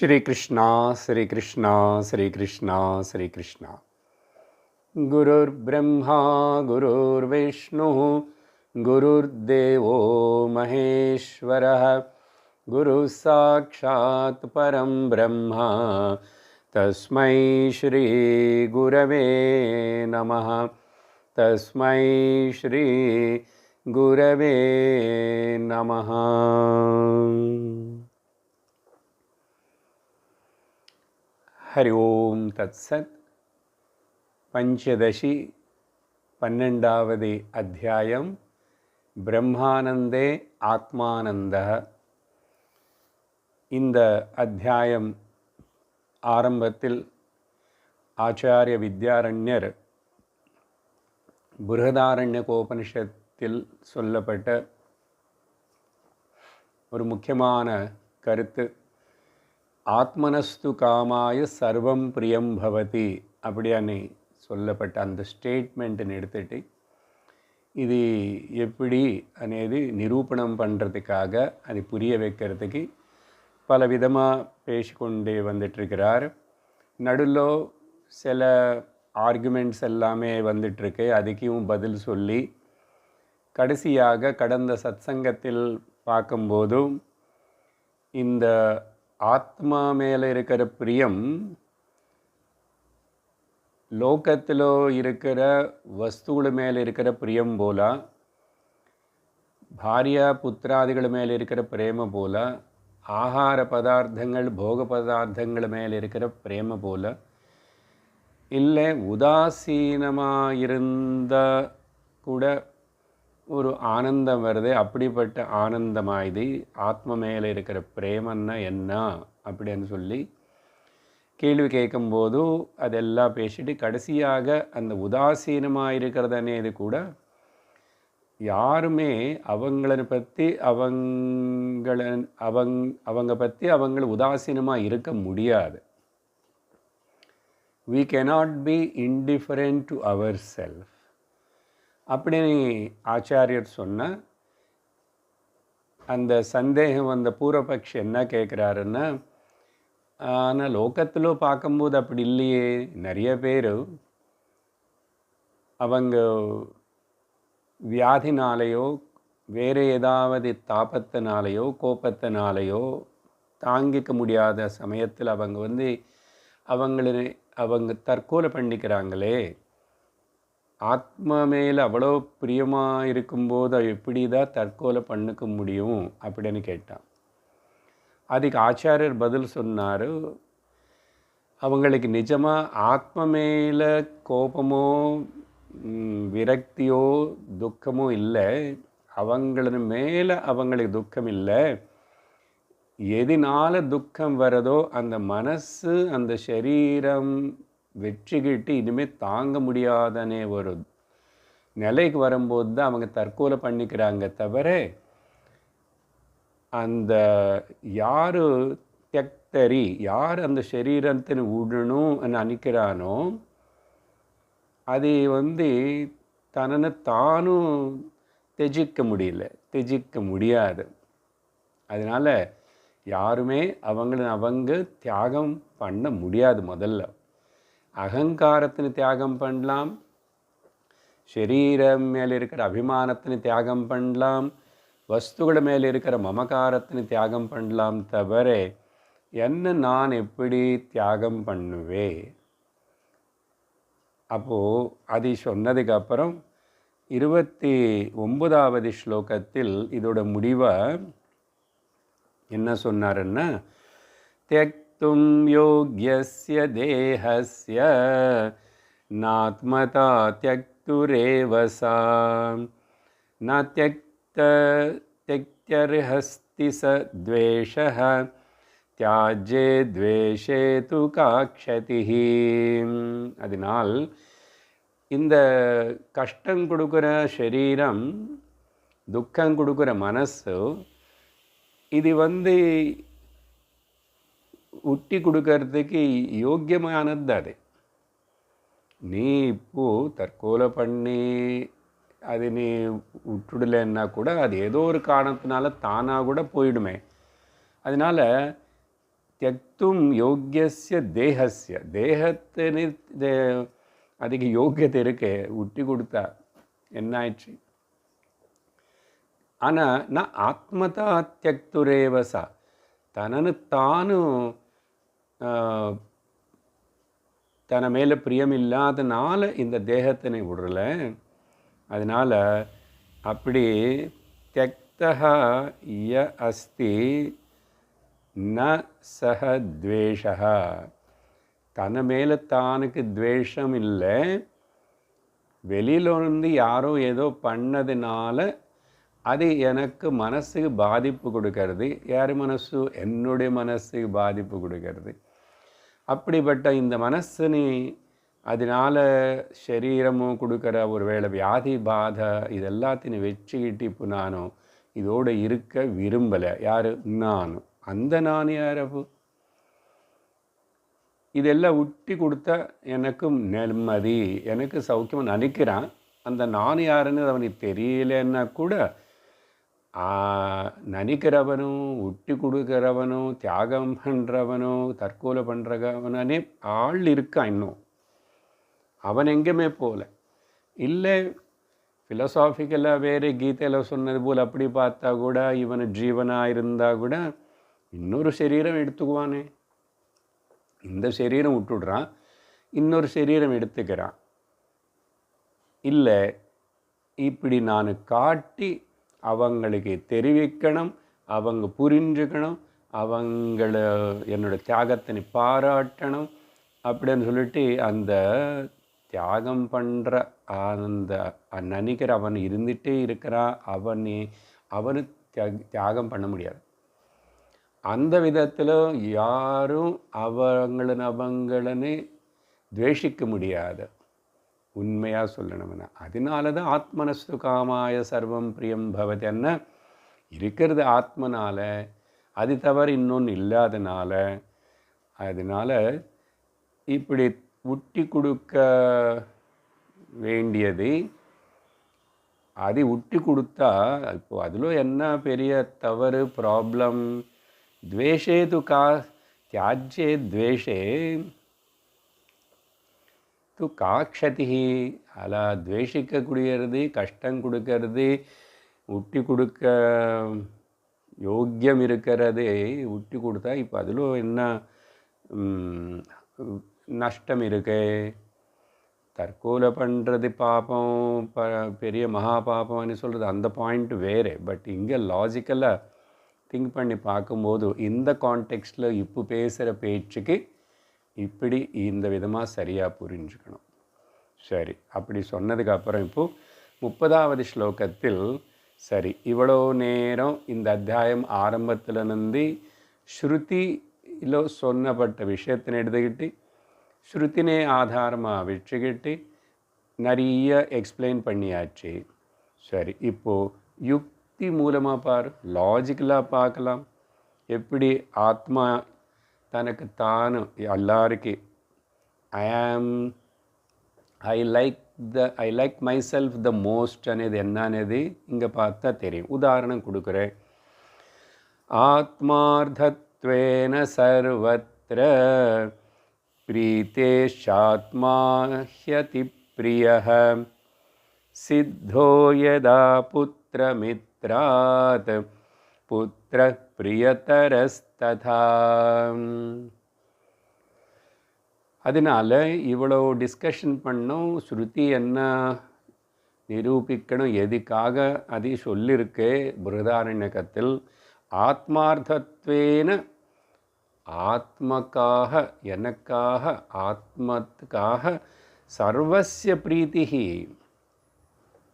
श्री कृष्णा श्री कृष्णा श्री कृष्णा श्री कृष्णा। गुरुर्ब्रह्मा गुरुर्विष्णुः गुरुर्देवो महेश्वरः गुरुः साक्षात् परं ब्रह्म तस्मै श्री गुरवे नमः। तस्मै श्री गुरवे नमः। हरि ओम तत्सत्। पंचदशी 12வது அத்தியாயம் பிரம்மானந்தே ஆத்மானந்தः. இந்த அத்தியாயம் ஆரம்பத்தில் ஆச்சாரிய வித்யாரண்யர் பிருஹதாரண்யகோபனிஷத்தில் சொல்லப்பட்ட ஒரு முக்கியமான கருத்து, ஆத்மனஸ்து காமாய சர்வம் பிரியம் பவதி அப்படியானே சொல்லப்பட்ட அந்த ஸ்டேட்மெண்ட்டுன்னு எடுத்துட்டு இது எப்படி అనేది நிரூபணம் பண்ணுறதுக்காக அது புரிய வைக்கிறதுக்கு பல விதமாக பேசிக்கொண்டே வந்துட்டுருக்கிறார். நடுவில் சில ஆர்குமெண்ட்ஸ் எல்லாமே வந்துட்டுருக்கு, அதுக்கும் பதில் சொல்லி கடைசியாக கடந்த சத்சங்கத்தில் பார்க்கும்போதும் இந்த ஆத்மா மேலே இருக்கிற பிரியம் லோகத்தில் இருக்கிற வஸ்துಗಳ மேலே இருக்கிற பிரியம் போல, பாரியா புத்திராதிகள் மேலே இருக்கிற பிரேம போல, ஆகார பதார்த்தங்கள் போக பதார்த்தங்கள் மேலே இருக்கிற பிரேம போல இல்லை, உதாசீனமாக இருந்தால் கூட ஒரு ஆனந்தம் வருது, அப்படிப்பட்ட ஆனந்தமாக இது ஆத்ம மேலே இருக்கிற பிரேமன்னா என்ன அப்படின்னு சொல்லி கேள்வி கேட்கும்போது அதெல்லாம் பேசிட்டு கடைசியாக அந்த உதாசீனமாக இருக்கிறது అనేది கூட யாருமே அவங்கள பற்றி அவங்க பற்றி அவங்கள உதாசீனமாக இருக்க முடியாது. we cannot be indifferent to ourselves அப்படின்னு ஆச்சாரியர் சொன்ன அந்த சந்தேகம் வந்த பூர்வபக்ஷி என்ன கேட்குறாருன்னா, ஆனால் லோகத்தில் பார்க்கும்போது அப்படி இல்லையே, நிறைய பேர் அவங்க வியாதினாலேயோ வேறு ஏதாவது தாபத்தினாலேயோ கோபத்தினாலேயோ தாங்கிக்க முடியாத சமயத்தில் அவங்க தற்கொலை பண்ணிக்கிறாங்களே, ஆத்மா மேலே அவ்வளோ பிரியமாக இருக்கும்போது எப்படி தான் தற்கொலை பண்ணிக்க முடியும் அப்படின்னு கேட்டான். அதுக்கு ஆச்சாரியர் பதில் சொன்னார், அவங்களுக்கு நிஜமாக ஆத்ம மேலே கோபமோ விரக்தியோ துக்கமோ இல்லை, அவங்கள மேலே அவங்களுக்கு துக்கம் இல்லை. எதனால துக்கம் வரதோ அந்த மனசு அந்த சரீரம் வெற்றிக்கிட்டு இனிமேல் தாங்க முடியாதனே ஒரு நிலைக்கு வரும்போது தான் அவங்க தற்கொலை பண்ணிக்கிறாங்க. தவிர அந்த யார் தியக்தரி, யார் அந்த சரீரத்தின் விடணும்னு நினைக்கிறானோ அது தன்னை தானும் தெஜிக்க முடியாது. அதனால் யாருமே அவங்க தியாகம் பண்ண முடியாது. முதல்ல அகங்காரத்தின் தியாகம் பண்ணலாம், சரீரம் மேலே இருக்கிற அபிமானத்தின் தியாகம் பண்ணலாம், வஸ்துಗಳ மேலே இருக்கிற மமகாரத்தின் தியாகம் பண்ணலாம். தவிர என்ன நான் எப்படி தியாகம் பண்ணுவே? அப்போது அது சொன்னதுக்கப்புறம் 29வது ஸ்லோகத்தில் இதோட முடிவை என்ன சொன்னாருன்னா, त्यक्तुं योग्यस्य देहस्य नात्मता त्यक्तुरेव सा न त्यक्त्यर्हस्ति स द्वेषः त्याज्ये द्वेषे तु का क्षतिः. அதனால் இந்த கஷ்டம் கொடுக்குற சரீரம், துக்கம் கொடுக்குற மனசு, இது உட்டி கொடுக்கறதுக்கு யோக்கியமானது. அது நீ இப்போது தற்கொலை பண்ணி அது நீ விட்டுடலைன்னா கூட அது ஏதோ ஒரு காரணத்தினால தானாக கூட போயிடுமே. அதனால் தியக்தும் யோக்கியஸ்ய தேகஸ்ய தேகத்தினு அதுக்கு யோக்கியத்தை இருக்கே விட்டு கொடுத்தா என்ன ஆயிடுச்சு. ஆனால் நான் ஆத்மதா தியக்துரேவசா தனன்னு தானும் தன மேலே பிரியம் இல்லாதனால இந்த தேகத்தினை விடல. அதனால் அப்படி தியக்தா ய அஸ்தி ந சஹ துவேஷா தன மேலே தானுக்கு துவேஷம் இல்லை. வெளியிலிருந்து யாரோ ஏதோ பண்ணதுனால அது எனக்கு மனசுக்கு பாதிப்பு கொடுக்கறது. யார் மனசு? என்னுடைய மனசுக்கு பாதிப்பு கொடுக்கறது. அப்படிப்பட்ட இந்த மனசு நீ அதனால் சரீரமும் கொடுக்குற ஒரு வேளை வியாதி பாதை இது எல்லாத்தையும் வச்சுக்கிட்டு இப்போ நானும் இதோடு இருக்க விரும்பலை. யார்? நானும். அந்த நான் யாரப்போ இதெல்லாம் விட்டு கொடுத்தா எனக்கும் நிம்மதி, எனக்கு சௌக்கியம் நினைக்கிறான். அந்த நான் யாருன்னு அவனுக்கு தெரியலன்னா கூட நினைக்கிறவனும் விட்டு கொடுக்குறவனும் தியாகம் பண்ணுறவனும் தற்கொலை பண்ணுறவனே ஆள் இருக்கான். இன்னும் அவன் எங்கேயுமே போகல. இல்லை ஃபிலசாஃபிக்கலாக வேறு கீதையில் சொன்னது போல் அப்படி பார்த்தா கூட இவன் ஜீவனாக இருந்தால் கூட இன்னொரு சரீரம் எடுத்துக்குவானே. இந்த சரீரம் விட்டுடுறான், இன்னொரு சரீரம் எடுத்துக்கிறான். இல்லை இப்படி நான் காட்டி அவங்களுக்கு தெரிவிக்கணும், அவங்க புரிஞ்சுக்கணும், அவங்கள என்னோடய தியாகத்தினை பாராட்டணும் அப்படின்னு சொல்லிட்டு அந்த தியாகம் பண்ணுற அந்த நினைக்கிற அவன் இருந்துகிட்டே இருக்கிறான். அவனு தியாகம் பண்ண முடியாது. அந்த விதத்தில் யாரும் அவங்களனே துவேஷிக்க முடியாது. உண்மையாக சொல்லணும்னா அதனால தான் ஆத்மனஸ்து காமாய சர்வம் பிரியம் பவதி என்ன இருக்கிறது ஆத்மனால, அது தவிர இன்னொன்று இல்லாதனால. அதனால் இப்படி விட்டு கொடுக்க வேண்டியது அது விட்டு கொடுத்தா இப்போது அதில் என்ன பெரிய தவறு ப்ராப்ளம்? द्वेषे तु का त्याज्ये द्वेषे तु का क्षतिः अला द्वेषिक्कக்கூடியது கஷ்டம் கொடுக்கிறது விட்டு கொடுக்க யோக்கியம் இருக்கிறது விட்டு கொடுத்தா இப்போ அதில் என்ன நஷ்டம் இருக்கு? தற்கொலை பண்ணுறது பாப்பம், பெரிய மகா பாப்பம்னு சொல்கிறது அந்த பாயிண்ட் வேறு. பட் இங்கே லாஜிக்கலாக திங்க் பண்ணி பார்க்கும்போது இந்த கான்டெக்ஸ்டில் இப்போ பேசுகிற பேச்சுக்கு இப்படி இந்த விதமாக சரியாக புரிஞ்சுக்கணும். சரி, அப்படி சொன்னதுக்கப்புறம் இப்போது 30வது ஸ்லோகத்தில் சரி இவ்வளோ நேரம் இந்த அத்தியாயம் ஆரம்பத்திலிருந்து ஸ்ருதியில் சொன்னப்பட்ட விஷயத்தினை எடுத்துக்கிட்டு ஸ்ருதினே ஆதாரமாக வச்சுக்கிட்டு நிறைய எக்ஸ்பிளைன் பண்ணியாச்சு. சரி, இப்போது யுக்தி மூலமாக பார், லாஜிக்கலாக பார்க்கலாம். எப்படி ஆத்மா தனக்கு தானும் எல்லாருக்கும் I like my self the most అనేది என்னఅనేది இங்கே பார்த்தா தெரியும். உதாரணம் கொடுக்குறேன். ஆத்மார்த்தத்வேன சர்வத்ர பிரீதேஷாத்மா ஹ்யதி பிரியः சித்தோ யதா புத்திரமித்ராத் புத்திர பிரியதரஸ்ததா. அதனால் இவ்வளோ டிஸ்கஷன் பண்ணோம். ஸ்ருதி என்ன நிரூபிக்கணும், எதுக்காக அது சொல்லியிருக்கு பிருஹதாரண்யகத்தில். ஆத்மார்த்தத்வேன ஆத்மக்காக எனக்காக ஆத்மத்துக்காக சர்வஸ்ய பிரீத்திஹி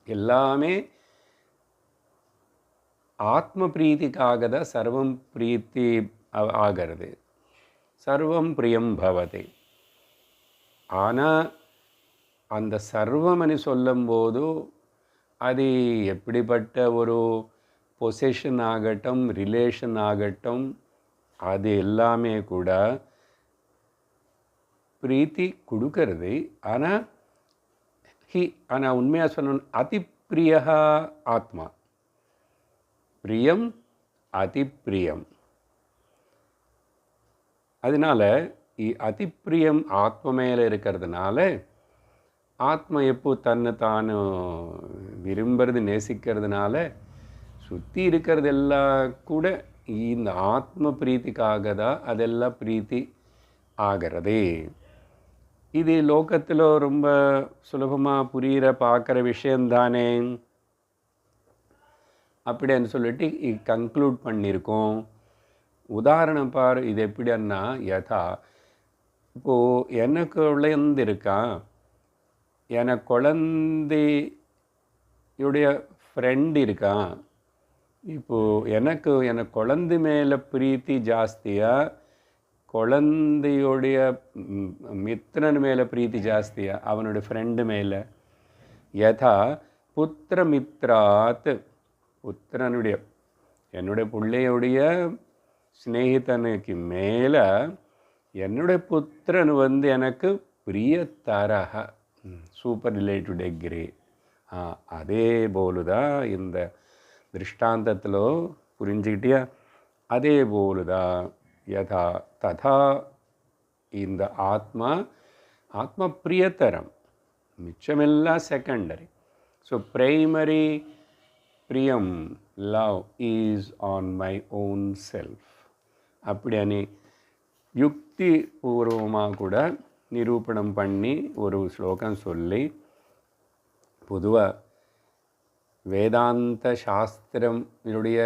எல்லாமே ஆத்ம பிரீத்திக்காக தான் சர்வம் பிரீத்தி ஆகிறது, சர்வம் பிரியம் பவதி. ஆனால் அந்த சர்வம்னு சொல்லும்போது அது எப்படிப்பட்ட ஒரு பொசிஷன் ஆகட்டும் ரிலேஷன் ஆகட்டும் அது எல்லாமே கூட பிரீத்தி கொடுக்கறது. ஆனால் உண்மையாக சொல்லணும், அதி பிரியா ஆத்மா, பிரியம் அதி பிரியம். அதனால் அதிப்பிரியம் ஆத்ம மேலே இருக்கிறதுனால ஆத்மா எப்போ தன்னை தானு விரும்புறது நேசிக்கிறதுனால சுற்றி இருக்கிறதெல்லாம் கூட இந்த ஆத்ம பிரீத்திக்காக தான் அதெல்லாம் பிரீத்தி ஆகிறதே. இது லோகத்தில் ரொம்ப சுலபமாக புரிகிற பார்க்குற விஷயந்தானே அப்படின்னு சொல்லிட்டு கன்க்ளூட் பண்ணியிருக்கோம். உதாரணம் பார், இது எப்படின்னா யதா இப்போது எனக்கு குழந்தை இருக்கான், எனக்கு குழந்தையுடைய ஃப்ரெண்ட் இருக்கான். இப்போது எனக்கு குழந்தை மேலே பிரீத்தி ஜாஸ்தியாக குழந்தையுடைய மித்திரன் மேலே பிரீத்தி ஜாஸ்தியாக அவனுடைய ஃப்ரெண்டு மேலே? யதா புத்திரமித்ராத், புத்திரனுடைய என்னுடைய பிள்ளையுடைய ஸ்நேகிதனுக்கு மேலே என்னுடைய புத்திரன் எனக்கு பிரியத்தரக, சூப்பர் ரிலேட்டிவ் டிகிரி. அதே போலுதான் இந்த திருஷ்டாந்தத்தில் புரிஞ்சுக்கிட்டியா? அதே போலுதான் யதா ததா இந்த ஆத்மா பிரியத்தரம், மிச்சமெல்லாம் செகண்டரி. ஸோ பிரைமரி பிரியம் love is on my own self. அப்படி அனி யுக்தி பூர்வமாக கூட நிரூபணம் பண்ணி ஒரு ஸ்லோகம் சொல்லி, பொதுவாக வேதாந்த சாஸ்திரம் இதனுடைய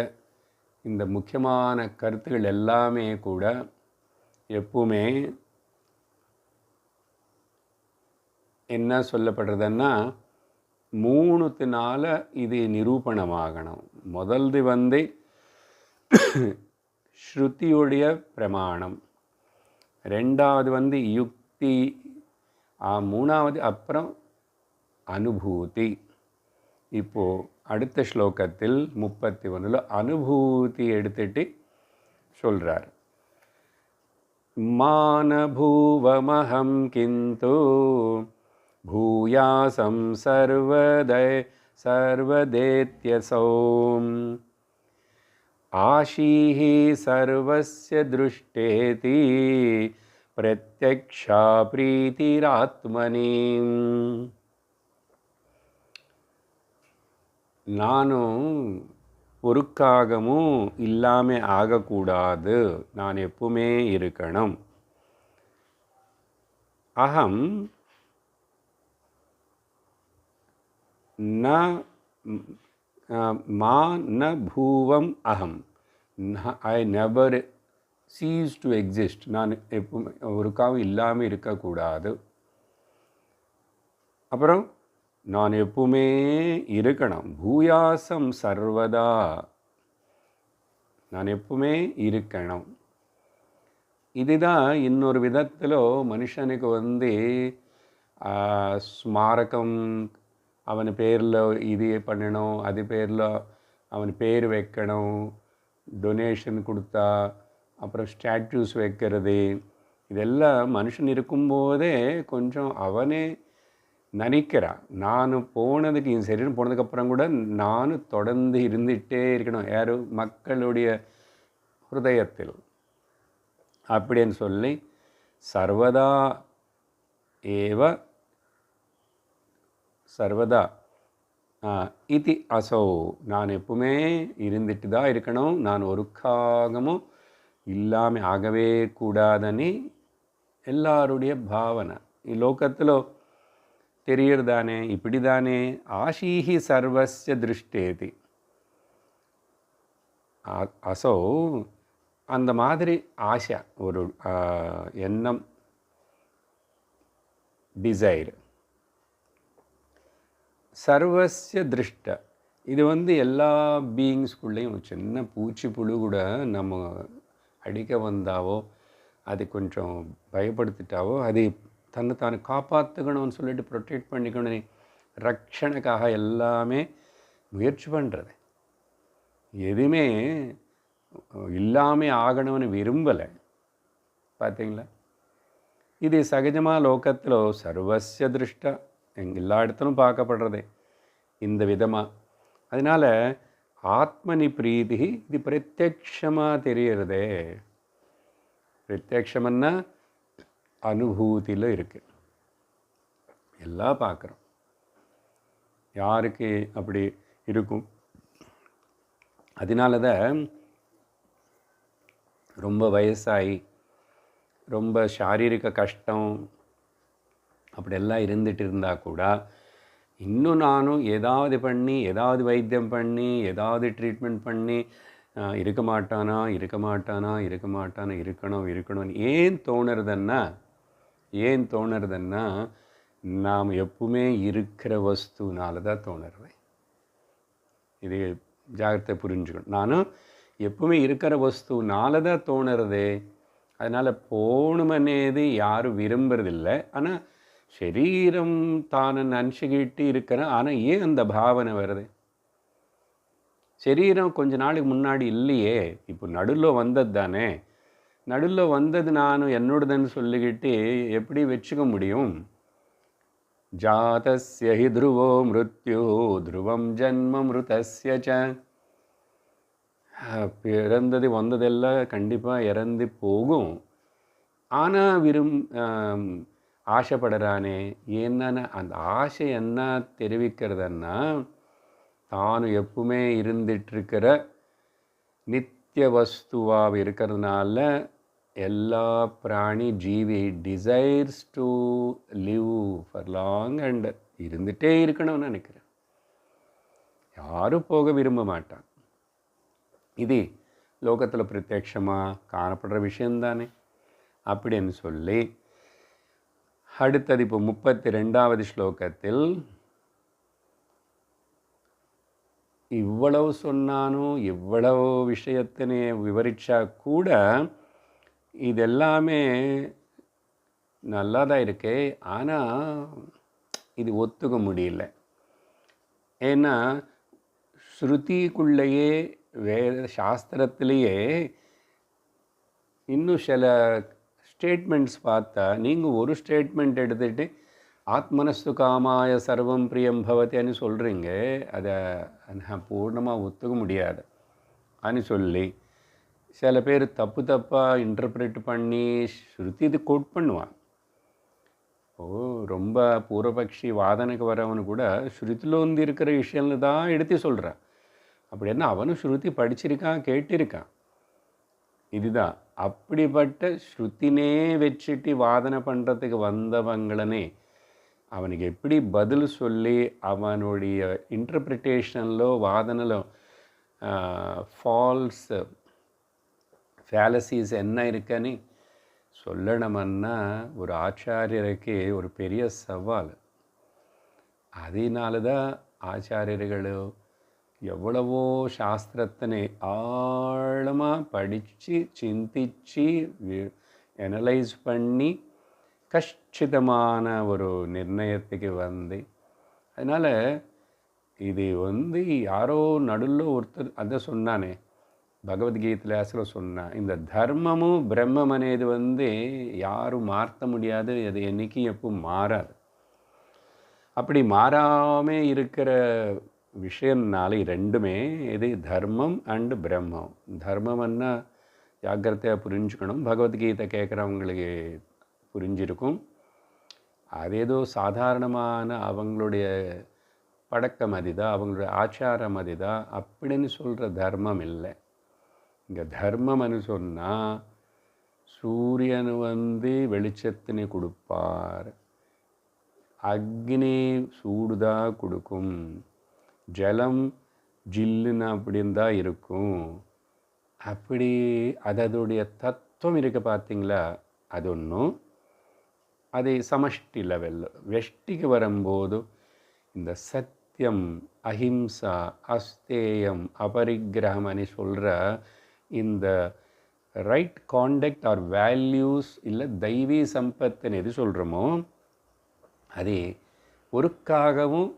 இந்த முக்கியமான கருத்துக்கள் எல்லாமே கூட எப்பவுமே என்ன சொல்லப்படுறதுன்னா 3 இது நிரூபணமாகணும். முதல்து ஸ்ருதியுடைய பிரமாணம், ரெண்டாவது யுக்தி, மூணாவது அப்புறம் அனுபூதி. இப்போது அடுத்த ஸ்லோகத்தில் 31 அனுபூதி எடுத்துட்டு சொல்கிறார். மானபூவமஹம் கிந்து பூயாசம் சர்வதேத்யசௌ ஆஷீஹி சர்வஸ்ய திருஷ்டேதி பிரத்யக்ஷா பிரீதிராத்மனி. நானும் ஒருக்காகமும் இல்லாமல் ஆகக்கூடாது, நான் எப்பவுமே இருக்கணும். அகம் மா ந பூவம் அகம், I never cheese to exist, நான் எப்பவுமே ஒருக்காகவும் இல்லாமல் இருக்கக்கூடாது. அப்புறம் நான் எப்பவுமே இருக்கணும். பூயாசம் சர்வதா, நான் எப்பவுமே இருக்கணும். இதுதான் இன்னொரு விதத்தில் மனுஷனுக்கு ஸ்மாரகம் அவன் பேரில் இது பண்ணணும், அது பேரில் அவன் பேர் வைக்கணும், டொனேஷன் கொடுத்தா, அப்புறம் ஸ்டாட்யூஸ் வைக்கிறது, இதெல்லாம் மனுஷன் இருக்கும்போதே கொஞ்சம் அவனே நினைக்கிறான். நான் போனதுக்கு இந்த சரீரம் போனதுக்கப்புறம் கூட நான் தொடர்ந்து இருந்துகிட்டே இருக்கணும், யார் மக்களுடைய ஹிருதயத்தில் அப்படின்னு சொல்லி சர்வதா ஏவ சர்வதா இதி அசௌ, நான் எப்பவுமே இருந்துட்டு தான் இருக்கணும், நான் ஒருக்காகமும் இல்லாமல் ஆகவே கூடாதுன்னு எல்லாருடைய பாவனை லோகத்தில் தெரியறதானே. இப்படி தானே ஆஷீஹி சர்வஸ்ய திருஷ்டேதி, அசோ அந்த மாதிரி ஆசை, ஒரு எண்ணம், டிசைர். சர்வஸ்ய திருஷ்ட, இது எல்லா பீயிங்ஸ்குள்ளேயும் சின்ன பூச்சி புழு கூட நம்ம அடிக்க வந்தாவோ, அது கொஞ்சம் பயப்படுத்திட்டாவோ, அது தன்னை தானே காப்பாற்றுக்கணும்னு சொல்லிட்டு ப்ரொடெக்ட் பண்ணிக்கணும், ரக்ஷணுக்காக எல்லாமே முயற்சி பண்ணுறது. எதுவுமே இல்லாமல் ஆகணும்னு விரும்பலை. பார்த்தீங்களா? இது சகஜமாக லோகத்தில் சர்வஸ்ய திருஷ்டா எல்லா இடத்துலும் பார்க்கப்படுறது இந்த விதமாக. அதனால் ஆத்மனி பிரீதி இது பிரத்யக்ஷமாக தெரியறதே. பிரத்யக்ஷம்னா அனுபூதியில் இருக்குது. எல்லாம் பார்க்குறோம். யாருக்கு அப்படி இருக்கும்? அதனால தான் ரொம்ப வயசாகி ரொம்ப சாரீரிக கஷ்டம் அப்படியெல்லாம் இருந்துட்டு இருந்தால் கூட இன்னும் நானும் ஏதாவது பண்ணி ஏதாவது வைத்தியம் பண்ணி ஏதாவது ட்ரீட்மெண்ட் பண்ணி இருக்க மாட்டானா இருக்கணும்னு ஏன் தோணுறதுன்னா நாம் எப்பவுமே இருக்கிற வஸ்துனால தான் தோணுறது. இது ஜாகிரதை புரிஞ்சுக்கணும். நானும் எப்பவுமே இருக்கிற வஸ்துனால தான் தோணுறது. அதனால் போகணுமனேது யாரும் விரும்புறதில்லை. ஆனால் சரீரம் தானே நினச்சிக்கிட்டு இருக்கிறேன். ஆனால் ஏன் அந்த பாவனை வருது? சரீரம் கொஞ்ச நாளைக்கு முன்னாடி இல்லையே, இப்போ நடுவில் வந்தது தானே. நடுவில் வந்தது நான் என்னோடதுன்னு சொல்லிக்கிட்டு எப்படி வச்சுக்க முடியும்? ஜாதஸ்ய ஹி த்ருவோ மிருத்யு த்ருவம் ஜன்ம மிருதஸ்ய ச. பிறந்தது வந்ததெல்லாம் கண்டிப்பாக இறந்து போகும். ஆனால் ஆசைப்படுறானே. என்னன்னா அந்த ஆசை என்ன தெரிவிக்கிறதுன்னா, தான் எப்பவுமே இருந்துகிட்ருக்கிற நித்திய வஸ்துவாக இருக்கிறதுனால எல்லா பிராணி ஜீவி desires to live for long and இருந்துகிட்டே இருக்கணும்னு நினைக்கிறேன். யாரும் போக விரும்ப மாட்டாங்க. இது லோகத்தில் பிரத்யட்சமாக காணப்படுற விஷயந்தானே அப்படின்னு சொல்லி அடுத்தது இப்போ 32வது ஸ்லோகத்தில் இவ்வளவு சொன்னானும் இவ்வளவு விஷயத்தினை விவரிச்சா கூட இதெல்லாமே நல்லா தான் இருக்கே. ஆனால் இது ஒத்துக்க முடியல. ஏன்னா ஸ்ருதிக்குள்ளேயே வேத சாஸ்திரத்திலேயே இன்னும் சில ஸ்டேட்மெண்ட்ஸ் பார்த்தா நீங்கள் ஒரு ஸ்டேட்மெண்ட் எடுத்துகிட்டு ஆத்மனஸ்து காமாய சர்வம் பிரியம் பவத்தின்னு சொல்கிறீங்க. அதை நான் பூர்ணமாக ஒத்துக்க முடியாது அப்படின்னு சொல்லி சில பேர் தப்பாக இன்டர்பிரேட் பண்ணி ஸ்ருதி இது கோட் பண்ணுவான். ரொம்ப பூர்வபக்ஷி வாதனைக்கு வரவனு கூட ஸ்ருதியில் வந்து இருக்கிற விஷயம்னு தான் எடுத்து சொல்கிறான். அப்படி என்ன அவனும் ஸ்ருதி படிச்சிருக்கான், கேட்டிருக்கான். இதுதான் அப்படிப்பட்ட ஸ்ருதினே வச்சுட்டு வாதனை பண்ணுறதுக்கு வந்தவங்களனே அவனுக்கு எப்படி பதில் சொல்லி அவனுடைய இன்டர்பிரிட்டேஷனில் வாதனையில் ஃபால்ஸ் ஃபேலசிஸ் என்ன இருக்குன்னு சொல்லணுமன்னா ஒரு ஆச்சாரியருக்கு ஒரு பெரிய சவால். அதனால தான் ஆச்சாரியர்கள் எவ்வளவோ சாஸ்திரத்தினை ஆழமாக படித்து சிந்தித்து அனலைஸ் பண்ணி கஷ்டிதமான ஒரு நிர்ணயத்துக்கு வந்து, அதனால் இது வந்து யாரோ நடுவில் ஒருத்தர் அதை சொன்னானே பகவத்கீதையில் அசல சொன்னான், இந்த தர்மமும் பிரம்மம் అనేది வந்து யாரும் மாற்ற முடியாது, அது என்றைக்கும் எப்பவும் மாறாது. அப்படி மாறாமல் இருக்கிற விஷயம்னால ரெண்டுமே இது தர்மம் அண்டு பிரம்மம். தர்மம்னா ஜாக்கிரதையாக புரிஞ்சுக்கணும். பகவத்கீதை கேட்குறவங்களுக்கு புரிஞ்சிருக்கும். அதேதோ சாதாரணமான அவங்களுடைய பழக்கம் அதுதான், அவங்களுடைய ஆச்சாரம் அதுதான் அப்படின்னு சொல்கிற தர்மம் இல்லை. இங்கே தர்மம்னு சொன்னால் சூரியன் வந்து வெளிச்சத்தினை கொடுப்பார், அக்னி சூடுதான் கொடுக்கும், ஜலம் ஜில்லுன்னு அப்படின்னு தான் இருக்கும். அப்படி அதோடைய தத்துவம் இருக்குது பார்த்தீங்களா, அது ஒன்றும். அது சமஷ்டி லெவல். வெஷ்டிக்கு வரும்போது இந்த சத்தியம், அஹிம்சா, அஸ்தேயம், அபரிக்கிரகம் అని சொல்கிற இந்த ரைட் காண்டக்ட் ஆர் வேல்யூஸ் இல்லை தெய்வீ சம்பத்துன்னு எது சொல்கிறோமோ அது ஒருக்காகவும்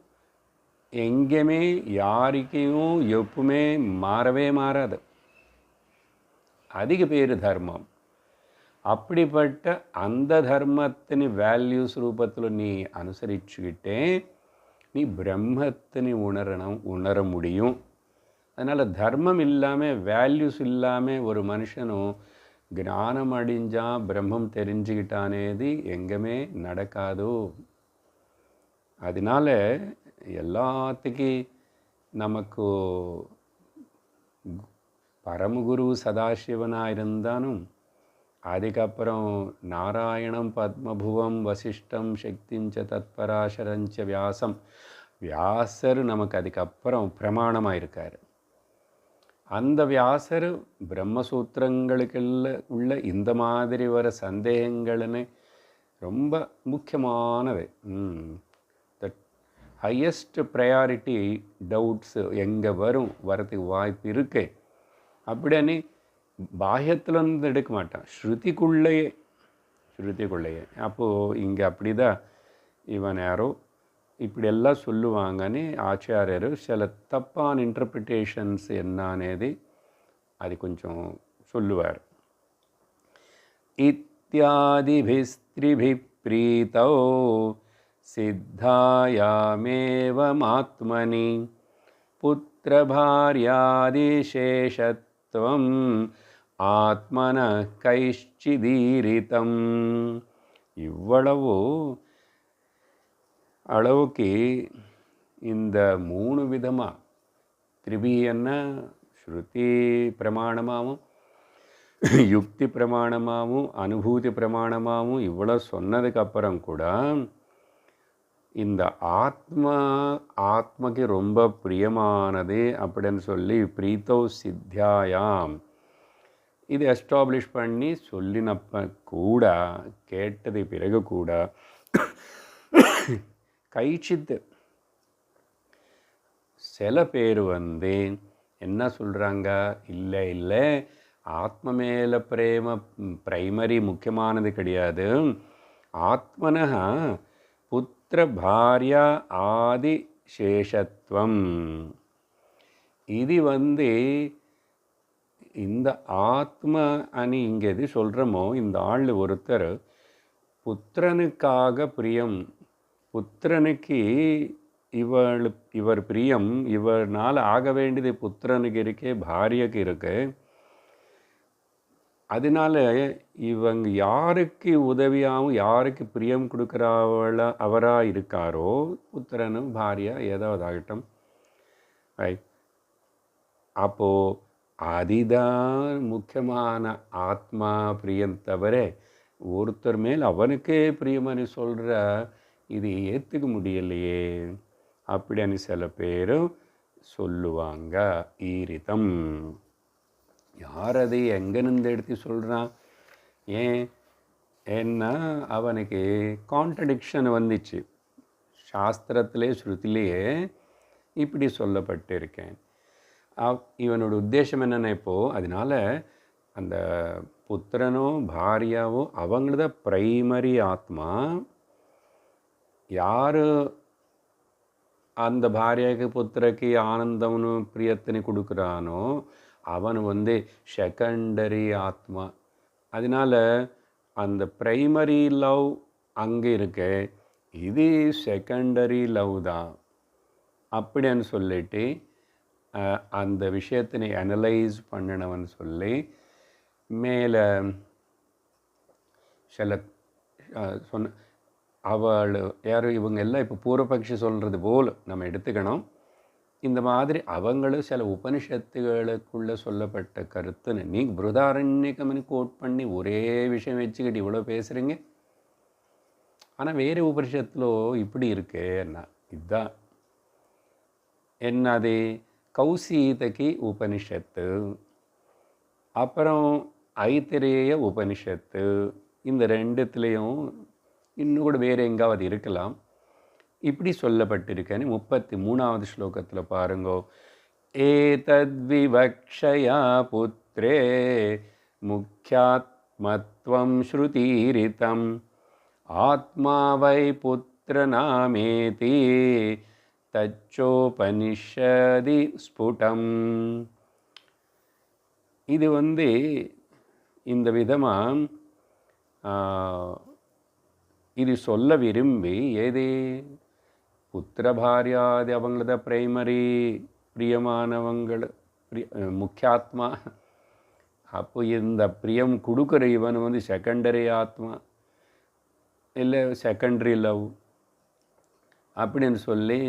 எங்கேயுமே யாருக்கையும் எப்பவுமே மாறவே மாறாது. அதிக பேர் தர்மம். அப்படிப்பட்ட அந்த தர்மத்தின் வேல்யூஸ் ரூபத்தில் நீ அனுசரிச்சுக்கிட்டே நீ பிரம்மத்தினை உணர முடியும். அதனால் தர்மம் இல்லாமல் வேல்யூஸ் இல்லாமல் ஒரு மனுஷனும் ஞானம் அடைஞ்சா பிரம்மம் தெரிஞ்சுக்கிட்டானேது எங்கேயுமே நடக்காது. அதனால எல்லாத்துக்கும் நமக்கு பரமகுரு சதாசிவனாக இருந்தாலும் அதுக்கப்புறம் நாராயணம் பத்மபுவம் வசிஷ்டம் சக்திஞ்ச தத்பராசரஞ்ச வியாசர் நமக்கு அதுக்கப்புறம் பிரமாணமாக இருக்கார். அந்த வியாசர் பிரம்மசூத்திரங்களுக்குள்ள உள்ள இந்த மாதிரி வர சந்தேகங்கள்னு ரொம்ப முக்கியமானது. ஹையஸ்ட் ப்ரையாரிட்டி டவுட்ஸு எங்கே வரதுக்கு வாய்ப்பு இருக்கு அப்படின்னு பாஹ்யத்துலேருந்து எடுக்க மாட்டான், ஸ்ருதிக்குள்ளேயே. அப்போது இங்கே அப்படி தான் இவன் யாரோ இப்படியெல்லாம் சொல்லுவாங்கன்னு ஆச்சாரியர் சில தப்பான இன்டர்பிரிட்டேஷன்ஸ் என்னன்னது அது கொஞ்சம் சொல்லுவார். இத்தியாதிபிஸ்திரிபி பிரீதோ சித்தாயாமேவமாத்மனி புத்திரபார்யாதிசேஷத்வம் ஆத்மன கைஷ்சிதீரிதம். இவ்வளவு அளவுக்கு இந்த 3 விதமாக திரிபியன்னா ஸ்ருதி பிரமாணமாகவும் யுக்தி பிரமாணமாகவும் அனுபூதி பிரமாணமாகவும் இவ்வளோ சொன்னதுக்கப்புறம் கூட இந்த ஆத்மக்கு ரொம்ப பிரியமானது அப்படின்னு சொல்லி பிரீத்தோ சித்தியாயாம் இது எஸ்டாப்ளிஷ் பண்ணி சொல்லினப்ப கூட கேட்டது பிறகு கூட கைச்சித்து சில பேர் என்ன சொல்கிறாங்க, இல்லை ஆத்ம மேலே பிரேம பிரைமரி முக்கியமானது கிடையாது, ஆத்மனா புத்திர பாரியா ஆதி சேஷத்துவம். இது இந்த ஆத்ம அணி இங்கே எது சொல்கிறோமோ இந்த ஆள் ஒருத்தர் புத்திரனுக்காக பிரியம், புத்திரனுக்கு இவர் பிரியம், இவர்னால் ஆக வேண்டியது புத்திரனுக்கு இருக்கே பாரியக்கு இருக்கு. அதனால இவங்க யாருக்கு உதவியாகவும் யாருக்கு பிரியம் அவராக இருக்காரோ புத்திரனும் பாரியா ஏதாவது ஆகட்டும், அப்போது அதுதான் முக்கியமான ஆத்மா பிரியம் தவிர ஒருத்தர் மேல் அவனுக்கே பிரியம்னு சொல்கிற இது ஏற்றுக்க முடியலையே அப்படின்னு சில பேர் சொல்லுவாங்க. ஈரிதம் யார் அது எங்கேருந்து எடுத்து சொல்கிறான்? ஏன்னா அவனுக்கு கான்ட்ரடிக்ஷன் வந்துச்சு, சாஸ்திரத்திலே ஸ்ருதிலேயே இப்படி சொல்லப்பட்டிருக்கேன். இவனோட உத்தேசம் என்னென்ன இப்போது, அதனால் அந்த புத்திரனோ பாரியாவோ அவங்களத பிரைமரி ஆத்மா. யார் அந்த பாரியாவுக்கு புத்திரக்கு ஆனந்தம்னு பிரியத்தினை கொடுக்குறானோ அவன் செகண்டரி ஆத்மா. அதனால் அந்த பிரைமரி லவ் அங்கே இருக்க, இது செகண்டரி லவ் தான் அப்படின்னு சொல்லிட்டு அந்த விஷயத்தினை அனலைஸ் பண்ணினவன் சொல்லி மேலே சில சொன்ன அவள் யார் இவங்க எல்லாம் இப்போ பூர்வபக்ஷி சொல்கிறது போல் நம்ம எடுத்துக்கணும். இந்த மாதிரி அவங்களும் சில உபனிஷத்துகளுக்குள்ளே சொல்லப்பட்ட கருத்துன்னு நீங்கள் பிருதாரண்யகம்னு கோட் பண்ணி ஒரே விஷயம் வச்சுக்கிட்டு இவ்வளோ பேசுகிறீங்க. ஆனால் வேறு உபனிஷத்தில் இப்படி இருக்கு என்ன, இதுதான் என்னது கௌசீதகி உபனிஷத்து, அப்புறம் ஐத்திரேய உபனிஷத்து, இந்த ரெண்டுத்துலேயும் இன்னும் கூட வேறு எங்காவது இருக்கலாம். இப்படி சொல்லப்பட்டிருக்கேன்னு 33வது ஸ்லோகத்தில் பாருங்கோ. ஏதத்விவக்ஷயா புத்ரே முக்கியாத்மத்வம் ஸ்ருதீரிதம் ஆத்மா வை புத்திரநாமேதி தச்சோபனிஷதி ஸ்புடம். இது இந்த விதமாக இது சொல்ல விரும்பி ஏதே புத்திர பாரியாதி அவங்களத பிரைமரி பிரியமானவங்கள் முக்கியாத்மா அப்போ இந்த பிரியம் கொடுக்குற இவன் வந்து செகண்டரி ஆத்மா இல்லை செகண்டரி லவ் அப்படின்னு சொல்லி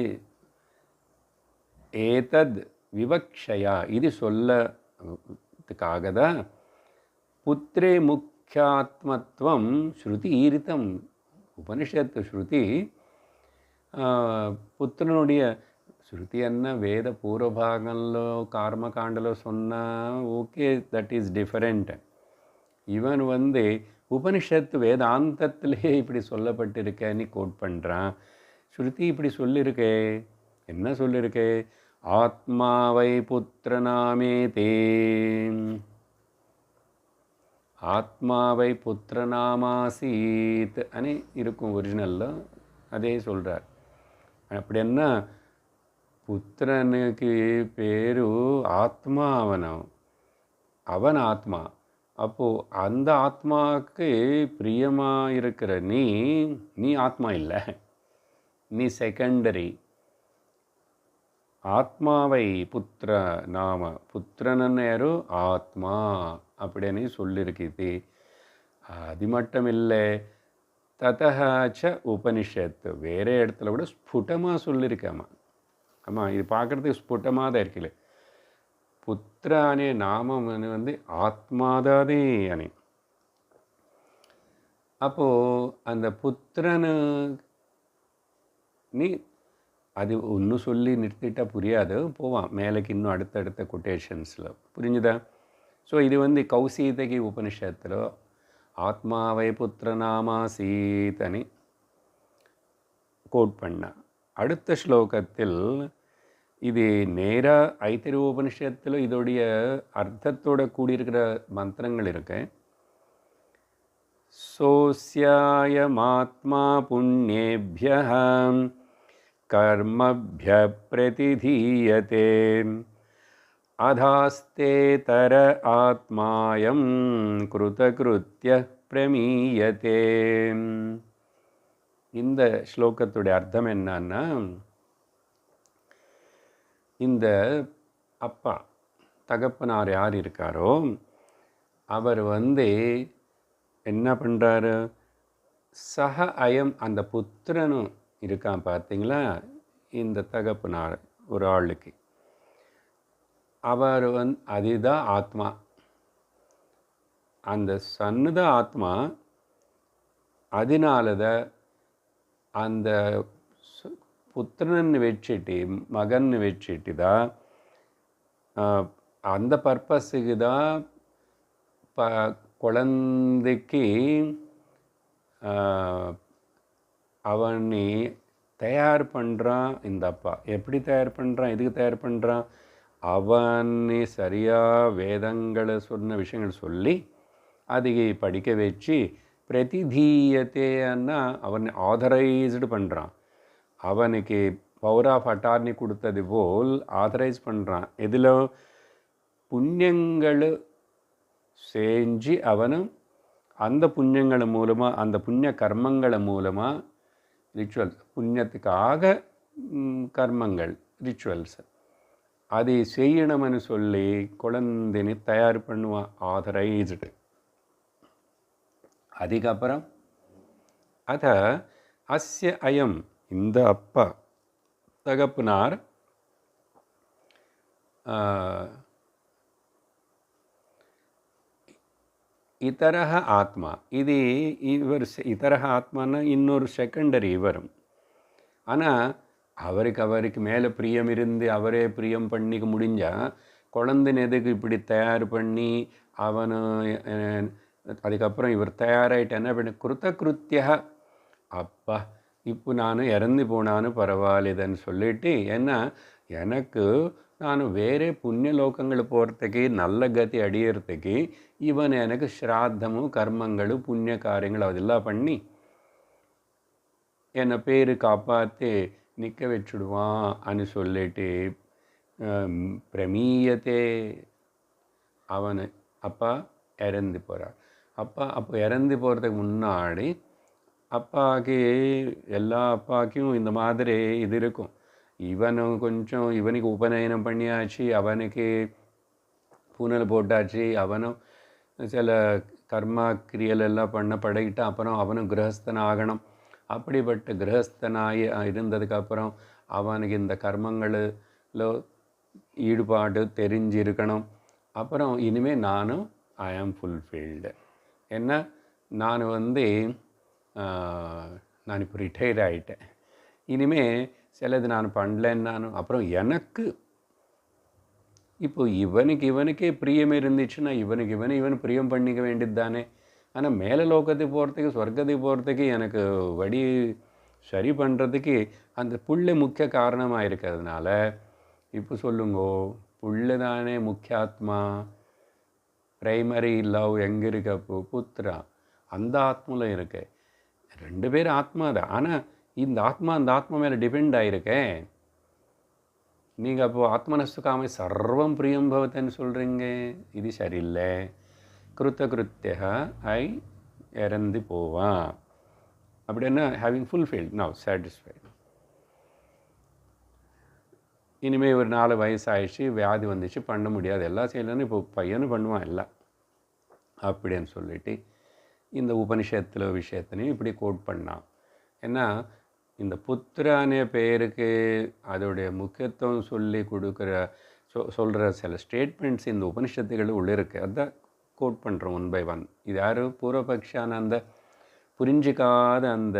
ஏதத் விவக்ஷயா இது சொல்லத்துக்காக தான் புத்திரே முக்கியாத்மத்துவம் ஸ்ருதி ஈரித்தம். உபனிஷத்து ஸ்ருதி పుత్రునుడియ శృతి అన్న వేద పూర్వభాగంలో కర్మకాండలో சொன்னா ஓகே, தட் இஸ் டிஃபரெண்ட். இவன் வந்து உபனிஷத்து வேதாந்தத்திலே இப்படி சொல்லப்பட்டிருக்கேன்னு கோட் பண்ணுறான். ஸ்ருதி இப்படி சொல்லியிருக்கே, என்ன சொல்லியிருக்கே? ஆத்மாவை புத்திரநாமே தே, ஆத்மாவை புத்திரநாமாசீத் అని இருக்கும் ஒரிஜினலில். அதே சொல்கிறார். அப்படின்னா புத்திரனுக்கு பேரு ஆத்மா, அவன் ஆத்மா. அப்போது அந்த ஆத்மாவுக்கு பிரியமாக இருக்கிற நீ ஆத்மா இல்லை, நீ செகண்டரி. ஆத்மாவை புத்திர நாம, புத்திரன்னு யாரு? ஆத்மா அப்படின்னு சொல்லியிருக்குது. அது மட்டும் இல்லை, ததஹாச்ச உபனிஷத்து வேறு இடத்துல கூட ஸ்புட்டமாக சொல்லியிருக்காமா. ஆமாம், இது பார்க்குறதுக்கு ஸ்புட்டமாக தான் இருக்குல்ல. புத்திர அனே நாமம் வந்து ஆத்மாதாதே அனே. அப்போது அந்த புத்திரனு நீ அது ஒன்று சொல்லி நிறுத்திட்டால் புரியாது, போவான் மேலேக்கு இன்னும் அடுத்தடுத்த கொட்டேஷன்ஸில். புரிஞ்சுதா? ஸோ இது வந்து கௌசீதகி உபனிஷத்தில் ஆத்மாவை புத்திரநாமாசீத் అని கோட் பண்ண. அடுத்த ஸ்லோகத்தில் இது நேராக ஐத்திரி உபனிஷத்தில் இதோடைய அர்த்தத்தோட கூடியிருக்கிற மந்திரங்கள் இருக்கு. சோஸ்யாயமாத்மா புண்ணியேப்யஹ கர்மப்ய பிரதிதீயதே அதாஸ்தே தர ஆத்மாயம் கிருதகிருத்ய பிரமீயதே. இந்த ஸ்லோகத்துடைய அர்த்தம் என்னன்னா, இந்த அப்பா தகப்பனார் யார் இருக்காரோ அவர் வந்து என்ன பண்ணுறாரு? சக அயம், அந்த புத்திரனும் இருக்கான் பார்த்தீங்களா, இந்த தகப்பனார் ஒரு ஆளுக்கு, அவர் வந்து அதுதான் ஆத்மா, அந்த சன்னு தான் ஆத்மா. அதனால தான் அந்த புத்திரன் வச்சுட்டு மகன் வச்சுட்டு தான் அந்த பர்பஸுக்கு தான் குழந்தைக்கு அவனை தயார் பண்ணுறான். இந்த அப்பா எப்படி தயார் பண்ணுறான்? எதுக்கு தயார் பண்ணுறான்? அவனை சரியாக வேதங்களை சொன்ன விஷயங்கள் சொல்லி அதை படிக்க வச்சு பிரதிதீயத்தேன்னா அவனை ஆதரைஸ்டு பண்ணுறான். அவனுக்கு பவர் ஆஃப் அட்டார்னி கொடுத்தது போல் ஆதரைஸ் பண்ணுறான். இதில் புண்ணியங்கள் செஞ்சு அவனும் அந்த புண்ணியங்கள் மூலமாக, அந்த புண்ணிய கர்மங்கள் மூலமாக ரிச்சுவல்ஸ், புண்ணியத்துக்காக கர்மங்கள் ரிச்சுவல்ஸ் அதை செய்யணும்னு சொல்லி குழந்தைன்னு தயார் பண்ணுவான், ஆதரைஸ்டு. அதுக்கப்புறம் அத அஸ்ய அயம், இந்த அப்பா தகப்பனார் ఇతరః ఆత్మ, ఇది ఇవరు ఇతరః ఆత్మన இன்னொரு செகண்டரி வரும். ஆனால் அவருக்கு மேலே பிரியம் இருந்து அவரே பிரியம் பண்ணிக்க முடிஞ்சால் குழந்தைன்னு எதுக்கு இப்படி தயார் பண்ணி அவனு அதுக்கப்புறம் இவர் தயாராகிட்டு என்ன பண்ண கிருத்தகிருத்தியா, அப்பா இப்போ நான் இறந்து போனான்னு பரவாயில்லன்னு சொல்லிட்டு, ஏன்னா எனக்கு நான் வேறே புண்ணிய லோகங்கள் போகிறதுக்கு நல்ல கதி அடியறதுக்கு இவன் எனக்கு ஸ்ராத்தமும் கர்மங்களும் புண்ணிய காரியங்கள் அதெல்லாம் பண்ணி என்னை பேர் காப்பாற்றி நிற்க வச்சுடுவான் அனு சொல்லிட்டு பிரமீயத்தே. அவன் அப்பா இறந்து போகிறார். அப்போ இறந்து போகிறதுக்கு முன்னாடி அப்பாவுக்கு எல்லா அப்பாவுக்கும் இந்த மாதிரி இது இருக்கும். இவனும் இவனுக்கு உபநயனம் பண்ணியாச்சு, அவனுக்கு பூனல் போட்டாச்சு, அவனும் சில கர்மா கிரியலெல்லாம் பண்ண பழகிட்டு அப்புறம் அவனும் கிரகஸ்தன் ஆகணும். அப்படிப்பட்ட கிரகஸ்தனாகி இருந்ததுக்கப்புறம் அவனுக்கு இந்த கர்மங்களில் ஈடுபாடு தெரிஞ்சிருக்கணும். அப்புறம் இனிமேல் நானும் ஐ ஆம் ஃபுல்ஃபில்டு. ஏன்னா நான் நான் இப்போ ரிட்டையர்ட் ஆகிட்டேன். இனிமேல் சிலது நான் பண்ணலன்னானு அப்புறம் எனக்கு இப்போ இவனுக்கே பிரியம் இருந்துச்சுன்னா இவன் பிரியம் பண்ணிக்க வேண்டியது தானே. ஆனால் மேலே லோகத்துக்கு போகிறதுக்கு சொர்க்கத்துக்கு போகிறதுக்கு எனக்கு வழி சரி பண்ணுறதுக்கு அந்த புள்ள முக்கிய காரணமாக இருக்கிறதுனால இப்போ சொல்லுங்கோ, புள்ள தானே முக்கியாத்மா. பிரைமரி லவ் எங்கே இருக்கப்போ புத்திரா அந்த ஆத்மாவில் இருக்கு. 2 பேர் ஆத்மா தான். ஆனால் இந்த ஆத்மா மேலே டிபெண்ட் ஆகிருக்கேன். நீங்கள் அப்போது ஆத்மனஸ்து காமை சர்வம் பிரியம் பவத்தன்னு சொல்கிறீங்க. இது சரியில்லை. கிருத்தியா ஐ இறந்து போவான். அப்படின்னா ஹேவிங் ஃபுல்ஃபில்ட் நவ் சாட்டிஸ்ஃபைட். இனிமேல் ஒரு 4 வயசு ஆயிடுச்சு, வியாதி வந்துச்சு, பண்ண முடியாது, எல்லாம் செய்யலன்னு இப்போ பையனும் பண்ணுவான் எல்லாம் அப்படின்னு சொல்லிட்டு இந்த உபனிஷத்தில் விஷயத்தினையும் இப்படி கோட் பண்ணான். ஏன்னா இந்த புத்திரானே பேருக்கு அதோடைய முக்கியத்துவம் சொல்லி கொடுக்குற சொல்கிற சில ஸ்டேட்மெண்ட்ஸ் இந்த உபனிஷத்துகள் உள்ளே இருக்குது. அதுதான் கோட் பண்ணுறோம் 1 by 1. இது யார் பூர்வபக்ஷான அந்த புரிஞ்சிக்காத அந்த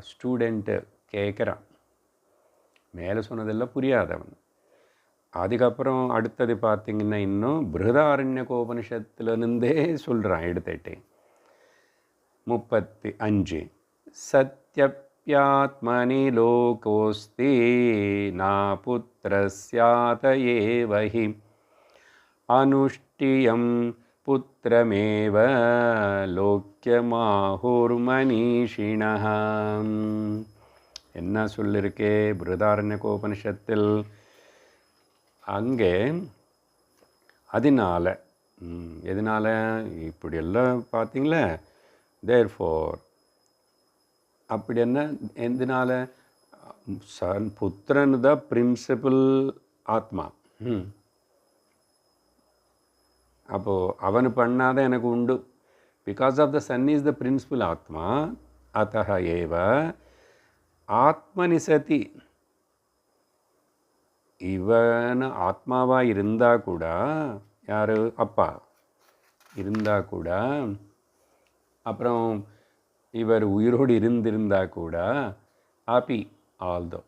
ஸ்டூடெண்ட்டு கேட்குறான். மேலே சொன்னதெல்லாம் புரியாதவன். அதுக்கப்புறம் அடுத்தது பார்த்திங்கன்னா இன்னும் பிருஹதாரண்யகோபனிஷத்துலேருந்தே சொல்கிறான் எடுத்துட்டே. 35 சத்யப்யாத்மனி லோகோஸ்தி நா புத்திரஸ்யாத ஏவஹி அனுஷ்டியம் புத்திரமேவ லோக்கியமாஹுர்மனீஷிணஹ. என்ன சொல்லியிருக்கே பிருஹதாரண்யகோபனிஷத்தில்? அங்கே எதனால் இப்படியெல்லாம் பார்த்தீங்களா? தேர்ஃபோர் அப்படி என்ன எதனால் புத்திரன் தான் பிரின்சிபல் ஆத்மா. அப்போது அவனு பண்ணாதான் எனக்கு உண்டு. Because of the sun is the principal atma. அத்தஹ ஏவ ஆத்மனிசதி. இவன் ஆத்மாவாக இருந்தால் கூட, யார் அப்பா இருந்தால் கூட, அப்புறம் இவர் உயிரோடு இருந்திருந்தால் கூட, அப்பி ஆல்தோ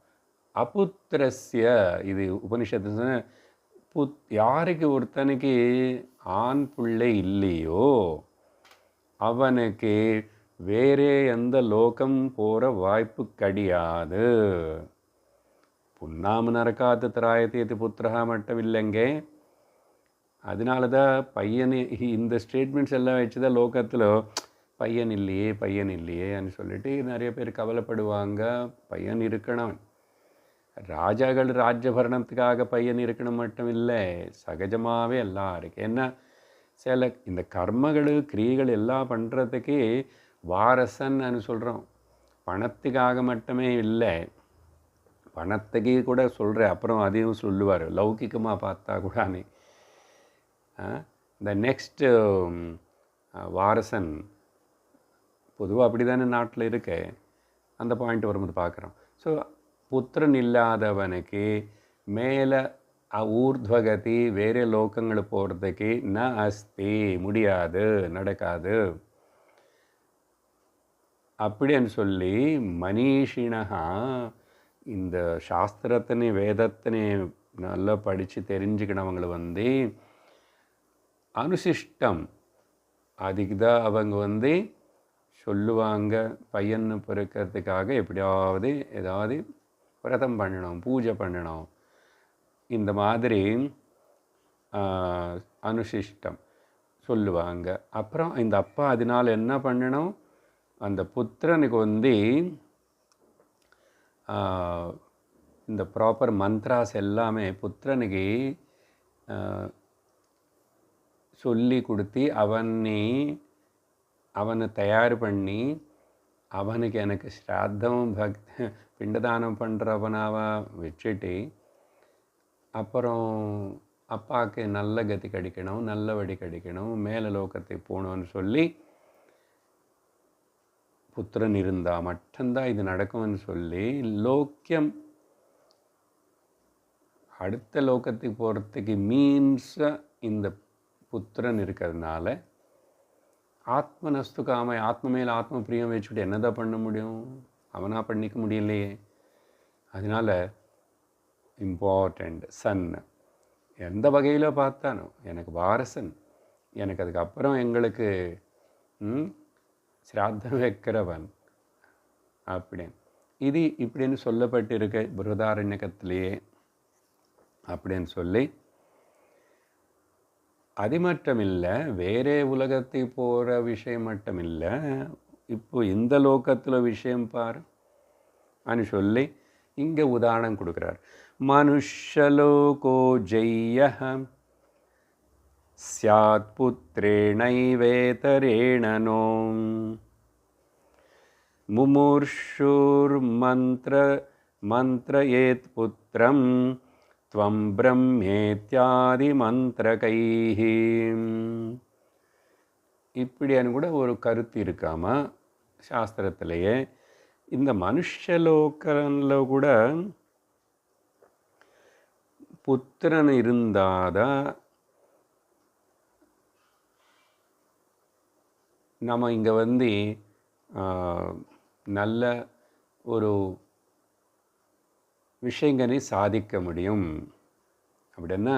அபுத்திரஸ்ய, இது உபனிஷத்து யாருக்கு ஒருத்தனுக்கு ஆண் பிள்ளை இல்லையோ அவனுக்கு வேறே எந்த லோகம் போகிற வாய்ப்பு கிடையாது. புண்ணாம நரக்காத்து திராயத்தேத்து புத்திரா மட்டும் இல்லைங்க. அதனால தான் பையன் இந்த ஸ்டேட்மெண்ட்ஸ் எல்லாம் வச்சு தான் லோகத்தில் பையன் இல்லையேன்னு சொல்லிட்டு நிறைய பேர் கவலைப்படுவாங்க. பையன் இருக்கணும். ராஜாக்கள் ராஜ்யபரணத்துக்காக பையன் இருக்கணும் மட்டும் இல்லை, சகஜமாகவே எல்லாம் இருக்குது. ஏன்னா சில இந்த கர்மங்கள் கிரியைகள் எல்லாம் பண்ணுறதுக்கு வாரசன்னு சொல்கிறோம். பணத்துக்காக மட்டுமே இல்லை, பணத்துக்கு கூட சொல்கிறேன், அப்புறம் அதையும் சொல்லுவார் லௌகிகமாக பார்த்தா கூடானே. இந்த நெக்ஸ்ட்டு வாரசன் பொதுவாக அப்படி தானே நாட்டில் இருக்க. அந்த பாயிண்ட் வரும்போது பார்க்குறோம். ஸோ புத்திரன் இல்லாதவனுக்கு மேலே ஊர்த்வகதி வேறு லோகங்கள் போகிறதுக்கு ந அஸ்தி, முடியாது, நடக்காது அப்படின்னு சொல்லி மனிஷினஹா இந்த சாஸ்திரத்தினே வேதத்தினே நல்லா படித்து தெரிஞ்சுக்கினவங்களை அனுசிஷ்டம் அதுக்கு தான் அவங்க சொல்லுவாங்க. பையன்னு பிறக்கிறதுக்காக எப்படியாவது ஏதாவது விரதம் பண்ணணும், பூஜை பண்ணணும், இந்த மாதிரி அனுசிஷ்டம் சொல்லுவாங்க. அப்புறம் இந்த அப்பா அதனால் என்ன பண்ணணும், அந்த புத்திரனுக்கு இந்த ப்ராப்பர் மந்த்ராஸ் எல்லாமே புத்திரனுக்கு சொல்லி கொடுத்து அவனை தயார் பண்ணி அவனுக்கு எனக்கு ஸ்ராத்தம் பிண்டதானம் பண்ணுறவனாக வச்சுட்டு அப்புறம் அப்பாவுக்கு நல்ல கதி கிடைக்கணும், நல்ல வழி கிடைக்கணும், மேலே லோகத்துக்கு போகணும்னு சொல்லி புத்திரன் இருந்தால் மட்டும்தான் இது நடக்கும்னு சொல்லி லோக்கியம் அடுத்த லோகத்துக்கு போகிறதுக்கு மீன்ஸாக இந்த புத்திரன் இருக்கிறதுனால ஆத்மநஸ்து காம ஆத்ம மேலே ஆத்ம பிரியம் வச்சுக்கிட்டு என்னதான் பண்ண முடியும்? அவனாக பண்ணிக்க முடியலையே. அதனால் இம்பார்ட்டண்ட் சன் எந்த வகையில் பார்த்தானோ எனக்கு வாரசன், எனக்கு அதுக்கப்புறம் எங்களுக்கு சிராத்தம் வைக்கிறவன் அப்படின்னு இது இப்படின்னு சொல்லப்பட்டிருக்க பிருகதாரண்யகத்திலேயே அப்படின்னு சொல்லி, அது மட்டும் இல்லை, வேறே உலகத்தை போகிற விஷயம் மட்டும் இல்லை, இப்போ இந்த லோகத்தில் விஷயம் பாரு అని சொல்லி இங்கே உதாரணம் கொடுக்குறார். மனுஷலோகோ ஜெய்யஹ ஸ்யாத் புத்ரேணைவேதரேண நோ முமுர்ஷுர் மந்த்ரயேத் புத்ரம் த்வம் பிரம்மேத்யாதி மந்திரகைஹி. இப்படின்னு கூட ஒரு கருத்து இருக்காம சாஸ்திரத்திலேயே. இந்த மனுஷலோகனில் கூட புத்திரன் இருந்தாதான் நம்ம இங்கே நல்ல ஒரு விஷயங்களை சாதிக்க முடியும். அப்படின்னா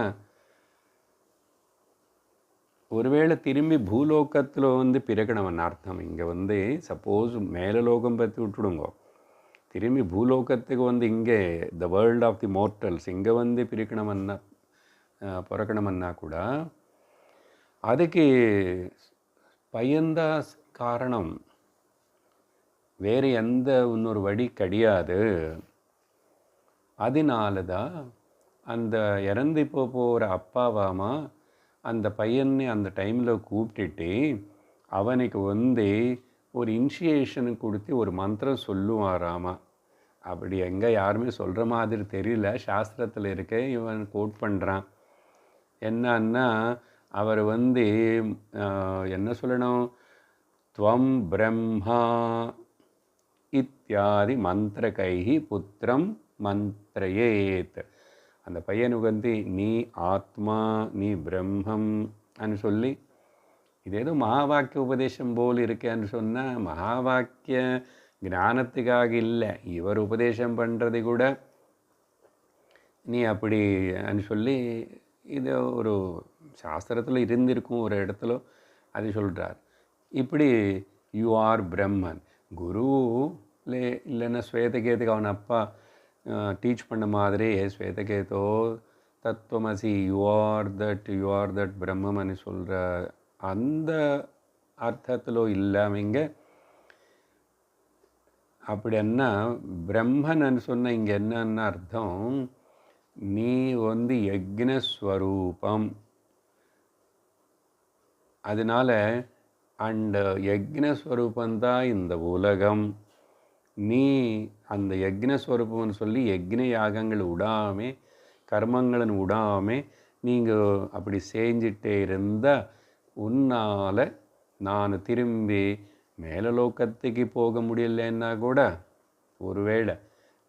ஒருவேளை திரும்பி பூலோகத்தில் பிறக்கணும்னு அர்த்தம். இங்கே சப்போஸ் மேலே லோகம் பற்றி விட்டுடுங்கோ, திரும்பி பூலோகத்துக்கு இங்கே த வேர்ல்ட் ஆஃப் தி மோர்டல்ஸ் இங்கே பிறக்கணும்னா கூட அதுக்கு பயந்தா காரணம், வேறு எந்த இன்னொரு வழி கிடையாது. அதனால தான் அந்த இறந்து போகிற அப்பாவாமா அந்த பையனை அந்த டைமில் கூப்பிட்டுட்டு அவனுக்கு ஒரு இனிஷியேஷனு கொடுத்து ஒரு மந்திரம் சொல்லுவாராமா. அப்படி எங்கே யாருமே சொல்கிற மாதிரி தெரியல, சாஸ்திரத்தில் இருக்க இவன் கோட் பண்ணுறான். என்னன்னா அவர் என்ன சொல்லணும், துவம் பிரம்மா இத்தியாதி மந்திரகைஹி புத்திரம் மந்திரயேத். அந்த பையனுக்கு நீ ஆத்மா, நீ பிரம்மம் அன்னு சொல்லி, இதேதோ மகாவாக்கிய உபதேசம் போல் இருக்கேன்னு சொன்னால் மகாவாக்கிய ஞானத்துக்காக இல்லை, இவர் உபதேசம் பண்ணுறது கூட நீ அப்படி அன்னு சொல்லி இது ஒரு சாஸ்திரத்தில் இருந்திருக்கும் ஒரு இடத்துல அது சொல்கிறார். இப்படி யூ ஆர் பிரம்மன். குரு இல்லைன்னா ஸ்வேதகேதுக்கு அவன் அப்பா டீச் பண்ண மாதிரி ஸ்வேதகேதோ தத்துவமசி யூ ஆர் தட் பிரம்மன்னு சொல்கிற அந்த அர்த்தத்தில் இல்லாமங்க. அப்படின்னா பிரம்மன்னு சொன்ன இங்கே என்னன்னா அர்த்தம், நீ யக்ஞஸ்வரூபம். அதனால அண்ட் யக்ஞஸ்வரூபந்தான் இந்த உலகம். நீ அந்த யக்ஞஸ்வரூபம்னு சொல்லி யக்ஞ யாகங்கள் விடாமல் கர்மங்களை விடாமல் நீங்கள் அப்படி செஞ்சிட்டே இருந்தால் உன்னால் நான் திரும்பி மேலலோகத்துக்கு போக முடியலன்னா கூட ஒருவேளை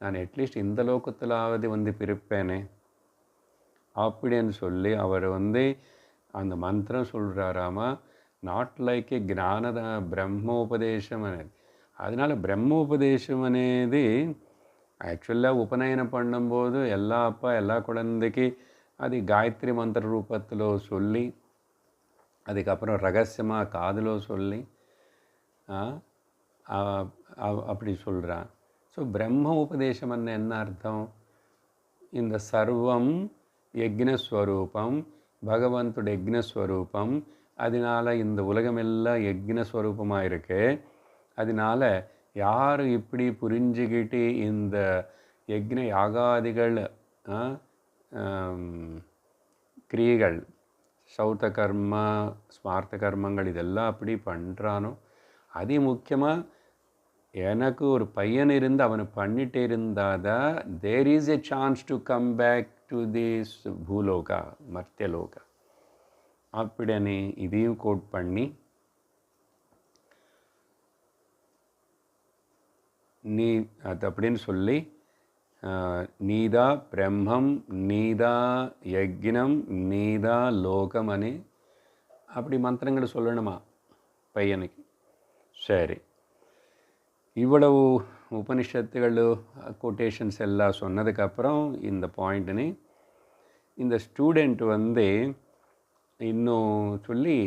நான் அட்லீஸ்ட் இந்த லோகத்திலாவது பிறப்பேனே அப்படின்னு சொல்லி அவர் அந்த மந்திரம் சொல்கிறாராமா. நாட் லைக் ஏ ஞானத பிரம்மோபதேசம் అనేది. அதனால் பிரம்மோபதேசம் అనేది ஆக்சுவலாக உபநயனம் பண்ணும்போது எல்லா அப்பா எல்லா குழந்தைக்கு அது காயத்ரி மந்திர ரூபத்தில் சொல்லி அதுக்கப்புறம் ரகசியமாக காதில் சொல்லி அப்படி சொல்கிறான். ஸோ பிரம்ம உபதேசம் என்ன அர்த்தம், இந்த சர்வம் யக்ஞஸ்வரூபம், பகவந்தோட யக்ஞஸ்வரூபம். அதனால் இந்த உலகமெல்லாம் யக்ஞஸ்வரூபமாக இருக்கு. அதனால் யார் இப்படி புரிஞ்சுக்கிட்டு இந்த யக்ஞ யாகாதிகள் கிரியைகள் சௌத்த கர்மா ஸ்மார்த்த கர்மங்கள் இதெல்லாம் அப்படி பண்ணுறானோ, அதி முக்கியமாக எனக்கு ஒரு பையன் இருந்து அவனை பண்ணிகிட்டே இருந்தால் தான் there is a chance to come back to this பூலோகா, மர்த்தியலோகா அப்படின்னு இதையும் கோட் பண்ணி நீ அது அப்படின்னு சொல்லி நீதா பிரம்மம், நீதா யக்னம், நீதா லோகம் అని அப்படி மந்திரங்கள் சொல்லணுமா பையனுக்கு. சரி, இவ்வளவு உபனிஷத்துகள் கொட்டேஷன்ஸ் எல்லாம் சொன்னதுக்கப்புறம் இந்த பாயிண்ட்னு இந்த ஸ்டூடெண்ட் இன்னும் சொல்லி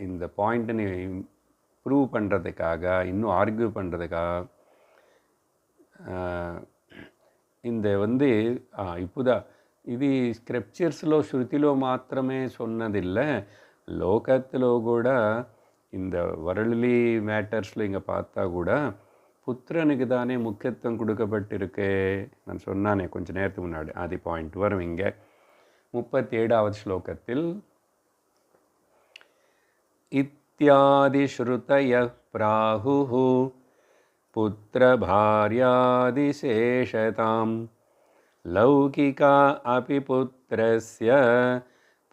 இந்த பாயிண்ட்னு ப்ரூவ் பண்ணுறதுக்காக, இன்னும் ஆர்கியூ பண்ணுறதுக்காக இந்த இப்போதான் ఇది స్క్రిప్చర్స్లో శృతిలో మాత్రమే சொன்னதில்லை, லோகத்திலோ கூட இந்த வரலி மேட்டர்ஸில் இங்கே பார்த்தா கூட புத்திரனுக்கு தானே முக்கியத்துவம் கொடுக்கப்பட்டிருக்கு. நான் சொன்னானே கொஞ்ச நேரத்துக்கு முன்னாடி, அது பாயிண்ட் வரும் இங்கே 37வது ஸ்லோகத்தில். இத்தியாதி ஸ்ருதய பிராஹு புத்திர பாரியாதிசேஷதாம் லௌகிகா அபி புத்திரஸ்ய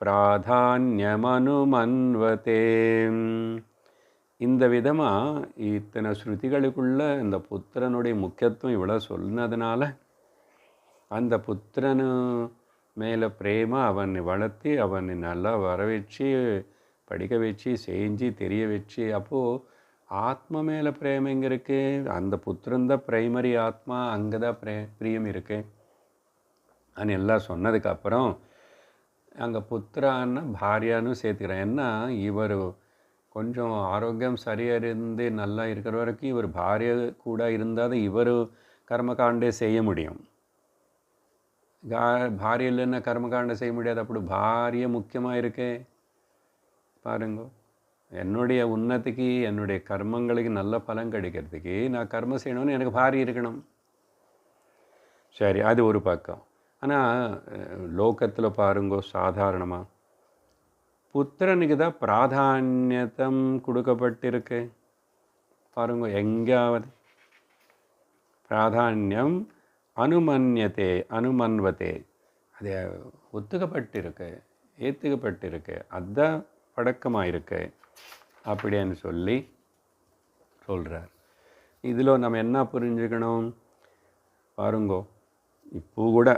பிராதான்யமனுமன்வதே. இந்த விதமாக இத்தனை ஸ்ருதிகளுக்குள்ள இந்த புத்திரனுடைய முக்கியத்துவம் இவ்வளோ சொன்னதுனால அந்த புத்திரனு மேலே பிரேம அவனை வளர்த்தி அவனை நல்லா வர வச்சு படிக்க வச்சு செஞ்சு தெரிய வச்சு, அப்போது ஆத்மா மேலே பிரேமம் எங்கே இருக்குது? அந்த புத்திரன் தான் பிரைமரி ஆத்மா, அங்கே தான் பிரியம் இருக்குது అని எல்லாம் சொன்னதுக்கப்புறம் அங்கே புத்திரான்னு பாரியான்னு சேர்த்துக்கிறேன். ஏன்னா இவர் கொஞ்சம் ஆரோக்கியம் சரியாக இருந்து நல்லா இருக்கிற வரைக்கும் இவர் பாரிய கூட இருந்தால் தான் இவர் கர்மகாண்டே செய்ய முடியும். பாரிய இல்லைன்னா கர்மகாண்டை செய்ய முடியாது. அப்படி பாரிய முக்கியமாக இருக்கே பாருங்க. என்னுடைய உன்னதிக்கு, என்னுடைய கர்மங்களுக்கு நல்ல பலன் கிடைக்கிறதுக்கு நான் கர்மம் செய்யணும்னு எனக்கு பாரி இருக்கணும். சரி, அது ஒரு பக்கம். ஆனால் லோகத்தில் பாருங்க, சாதாரணமாக புத்திரனுக்கு தான் பிராதான்யத்தம் கொடுக்கப்பட்டிருக்கு பாருங்க. எங்கேயாவது பிராதான்யம் அனுமன்வதே அது ஒத்துக்கப்பட்டிருக்கு, ஏற்றுக்கப்பட்டிருக்கு, அதுதான் பழக்கமாக இருக்கு அப்படின்னு சொல்லி சொல்கிறார். இதில் நம்ம என்ன புரிஞ்சுக்கணும் பாருங்கோ. இப்போ கூட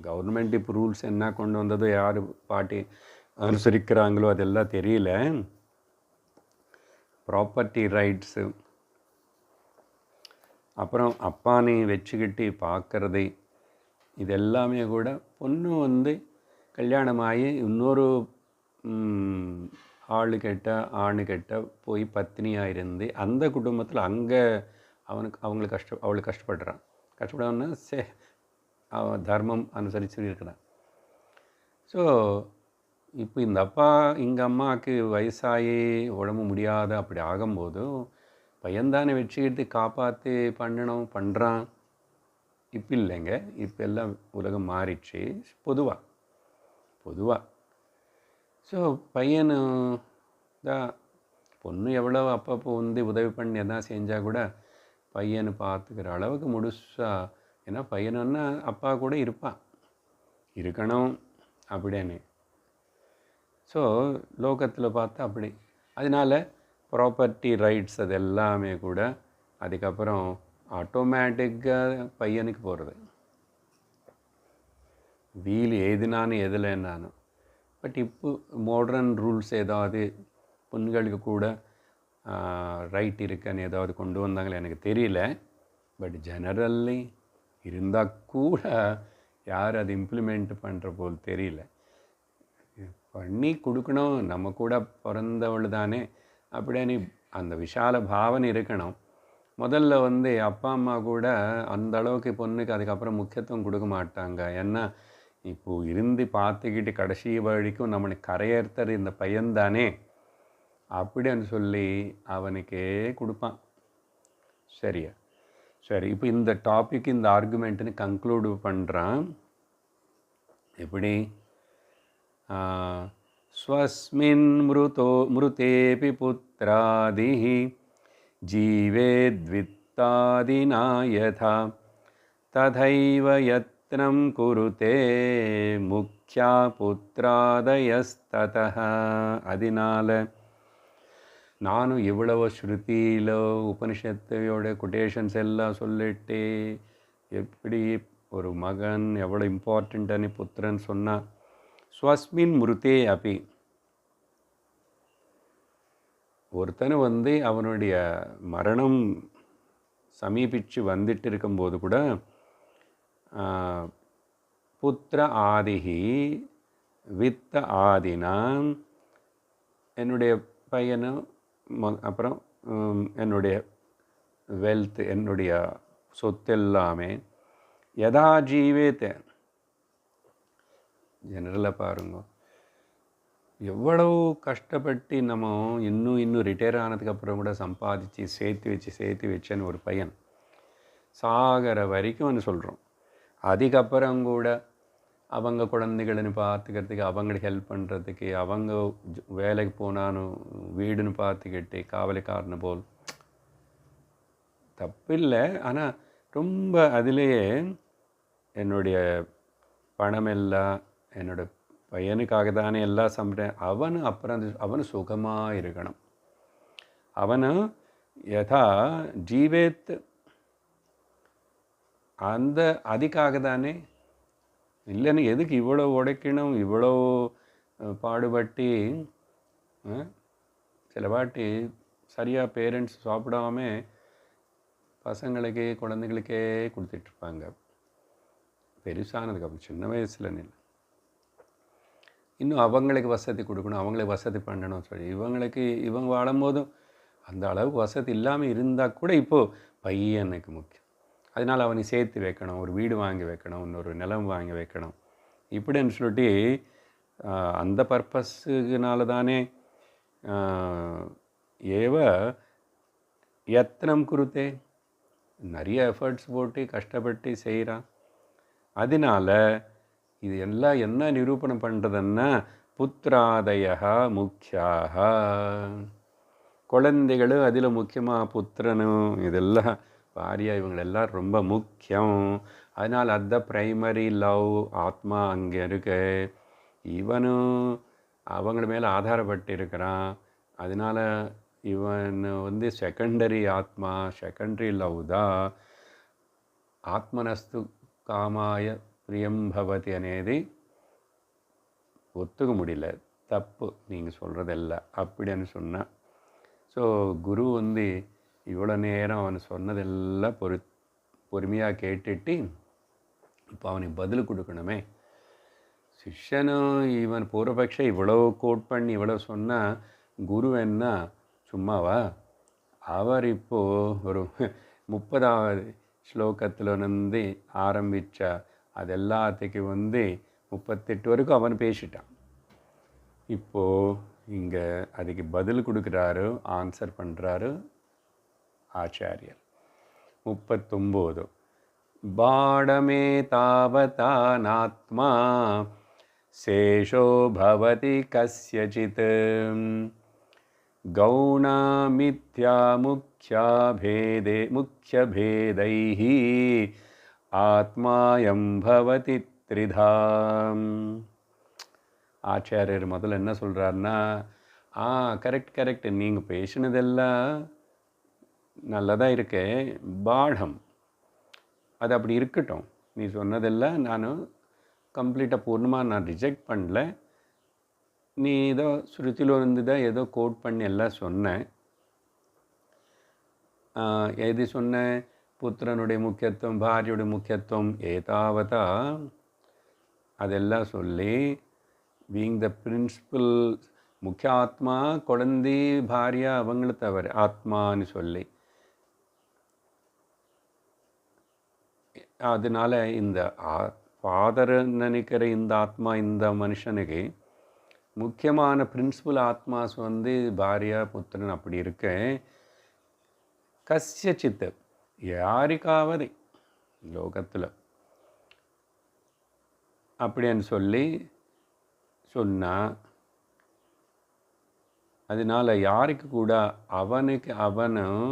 கவர்மெண்ட் இப்போ ரூல்ஸ் என்ன கொண்டு வந்ததோ, யார் பாட்டி அனுசரிக்கிறாங்களோ அதெல்லாம் தெரியல. ப்ராப்பர்ட்டி ரைட்ஸு, அப்புறம் அப்பானை வச்சுக்கிட்டு பார்க்கறது, இதெல்லாமே கூட பொண்ணு கல்யாணமாகி இன்னொரு ஆணுக்கிட்ட போய் பத்னியாக இருந்து அந்த குடும்பத்தில் அங்கே அவளுக்கு கஷ்டப்படுறான். அவன் தர்மம் அனுசரித்து இருக்கிறான். ஸோ இப்போ இந்த எங்கள் அம்மாவுக்கு வயசாகி உடம்பு முடியாத அப்படி ஆகும்போது பையன்தானே வச்சுக்கிட்டு காப்பாற்றி பண்ணுறான். இப்போ இல்லைங்க, இப்போ எல்லாம் உலகம் மாறிடுச்சு. பொதுவாக ஸோ பையனு தான் பொண்ணு எவ்வளோ அப்பப்போ உதவி பண்ணி எதாவது செஞ்சால் கூட பையனை பார்த்துக்கிற அளவுக்கு முழுசா. ஏன்னா பையனுன்னா அப்பா கூட இருக்கணும் அப்படின்னு. ஸோ லோகத்தில் பார்த்தா அப்படி. அதனால் ப்ராப்பர்ட்டி ரைட்ஸ் அது எல்லாமே கூட அதுக்கப்புறம் ஆட்டோமேட்டிக்காக பையனுக்கு போகிறது. வீல் ஏதுனானு எதுலைன்னானு. பட் இப்போ மாடர்ன் ரூல்ஸ் ஏதாவது பெண்களுக்கு கூட ரைட் இருக்குன்னு ஏதாவது கொண்டு வந்தாங்களே எனக்கு தெரியல. பட் ஜெனரல்லி இருந்தால் கூட யார் அது இம்ப்ளிமெண்ட் பண்ணுற போல் தெரியல. பண்ணி கொடுக்கணும், நம்ம கூட பிறந்தவள் தானே அப்படின்னு அந்த விஷால பாவனை இருக்கணும். முதல்ல அப்பா அம்மா கூட அந்த அளவுக்கு பொண்ணுக்கு அதுக்கப்புறம் முக்கியத்துவம் கொடுக்க மாட்டாங்க. ஏன்னா இப்போது இருந்து பார்த்துக்கிட்டு கடைசி வரைக்கும் நம்மளை கரையேற்றது இந்த பையன்தானே அப்படின்னு சொல்லி அவனுக்கே கொடுப்பான். சரியா? சரி, இப்போ இந்த டாபிக் இந்த ஆர்குமெண்ட்டுன்னு கன்க்ளூட் பண்ணுறான். எப்படி? ஸ்வஸ்மின் மிருதேபி புத்ராதிஹி ஜீவேத்வித்தாதினா யதா ததைவ யத்ர யத்னம் குருதே முக்யா புத்ராதயஸ்ததஹ. அதனால நானும் இவ்வளவு ஸ்ருதியிலோ உபனிஷத்தையோட கொட்டேஷன்ஸ் எல்லாம் சொல்லிட்டு எப்படி ஒரு மகன் எவ்வளோ இம்பார்ட்டண்ட்டானு புத்திரன் சொன்னா ஸ்வஸ்மின் முருத்தே அப்படி ஒருத்தனை அவனுடைய மரணம் சமீபிச்சு வந்துட்டு இருக்கும்போது கூட புத்திர ஆதிஹி வித்த ஆதினா என்னுடைய பையனும் அப்புறம் என்னுடைய வெல்த் என்னுடைய சொத்து எல்லாமே யதா ஜீவேத்த. ஜெனரலாக பாருங்க, எவ்வளவு கஷ்டப்பட்டு நம்ம இன்னும் ரிட்டையர் ஆனதுக்கப்புறம் கூட சம்பாதிச்சு சேர்த்து வச்சேன்னு ஒரு பையன் சாகிற வரைக்கும் சொல்கிறோம். அதுக்கப்புறம் கூட அவங்க குழந்தைಗಳನ್ನು பார்த்துக்கிறதுக்கு, அவங்களுக்கு ஹெல்ப் பண்ணுறதுக்கு, அவங்க வேலைக்கு போனாலும் வீடுன்னு பார்த்துக்கிட்டு காவலிக்காரனு போல் தப்பில்லை. ஆனால் ரொம்ப அதிலேயே என்னுடைய பணமெல்லாம் என்னோட பையனுக்காக தானே எல்லாம் சமைட்டேன். அவனு சுகமாக இருக்கணும். அவனு யதா ஜீவேத் அதுக்காக தானே. இல்லைன்னு எதுக்கு இவ்வளோ உடைக்கணும், இவ்வளோ பாடுபட்டு சில வாட்டி சரியாக பேரண்ட்ஸ் சாப்பிடாம பசங்களுக்கே குழந்தைகளுக்கே கொடுத்துட்ருப்பாங்க. பெருசானதுக்கப்புறம் சின்ன வயசில் இன்னும் அவங்களுக்கு வசதி கொடுக்கணும், அவங்களுக்கு வசதி பண்ணணும் சொல்லி இவங்க வாழும்போதும் அந்த அளவுக்கு வசதி இல்லாமல் இருந்தால் கூட இப்போது பையனுக்கு முக்கியம். அதனால் அவனை சேர்த்து வைக்கணும், ஒரு வீடு வாங்கி வைக்கணும், இன்னொரு நிலம் வாங்கி வைக்கணும் இப்படின்னு சொல்லிட்டு அந்த பர்பஸுக்குனால தானே ஏவ யத்னம் குருத்தே நிறைய எஃபர்ட்ஸ் போட்டு கஷ்டப்பட்டு செய்கிறான். அதனால இது எல்லாம் என்ன நிரூபணம் பண்ணுறதுன்னா புத்திராதயா முக்கியாக, குழந்தைகளும் அதில் முக்கியமாக புத்திரனும் இதெல்லாம் பாரியா இவங்களெல்லாம் ரொம்ப முக்கியம். அதனால் அந்த ப்ரைமரி லவ் ஆத்மா அங்கே இருக்கு. இவனும் அவங்கள மேலே ஆதாரப்பட்டு இருக்கிறான். அதனால் இவன் செகண்டரி ஆத்மா, செகண்டரி லவ் தான். ஆத்மனஸ்து காமாய பிரியம் பவதி అనేది ஒத்துக்க முடியல, தப்பு நீங்கள் சொல்கிறதெல்லாம் அப்படின்னு சொன்னான். ஸோ குரு இவ்வளோ நேரம் அவன் சொன்னதெல்லாம் பொறுமையாக கேட்டுட்டு இப்போ அவனுக்கு பதில் கொடுக்கணுமே. சிஷ்யனும் இவன் பூர்வபக்ஷம் இவ்வளோ கோட் பண்ணி இவ்வளோ சொன்னால் குரு என்ன சும்மாவா? அவர் இப்போது ஒரு 30வது ஸ்லோகத்தில் ஆரம்பித்த அது எல்லாத்துக்கும் 38 வரைக்கும் அவன் பேசிட்டான். இப்போது இங்கே அதுக்கு பதில் கொடுக்குறாரு, ஆன்சர் பண்ணுறாரு ஆச்சாரியர். 39 பாடமே தாவதா நாத்மா சேஷோ பவதி கஸ்யசித் கௌணா மித்யா முக்கியபேதைஹி ஆத்மாயம் பவதி த்ரிதாம். ஆச்சாரியர் முதல்ல என்ன சொல்கிறாருன்னா, கரெக்ட் நீங்கள் பேசினதெல்லாம் நல்லதாக இருக்கே, பாடம் அது அப்படி இருக்கட்டும். நீ சொன்னதெல்லாம் நான் கம்ப்ளீட்டாக பூர்ணமாக நான் ரிஜெக்ட் பண்ணல. நீ ஏதோ ஸ்ருதியில் தான் ஏதோ கோட் பண்ணி எல்லாம் சொன்னேன். எது சொன்னேன்? புத்திரனுடைய முக்கியத்துவம், பாரியுடைய முக்கியத்துவம் ஏதாவதா அதெல்லாம் சொல்லி பீயிங் த பிரின்சிபல் முக்கிய ஆத்மா, குழந்தை, பாரியா அவங்கள தவிர ஆத்மான்னு சொல்லி, அதனால இந்த ஃபாதர் நினைக்கிற இந்த ஆத்மா, இந்த மனுஷனுக்கு முக்கியமான பிரின்சிபல் ஆத்மாஸ் பாரியா புத்திரன் அப்படி இருக்க. கஸ்யசித் யாருக்காவது லோகத்தில் அப்படின்னு சொல்லி சொன்னால், அதனால் யாருக்கு கூட அவனும்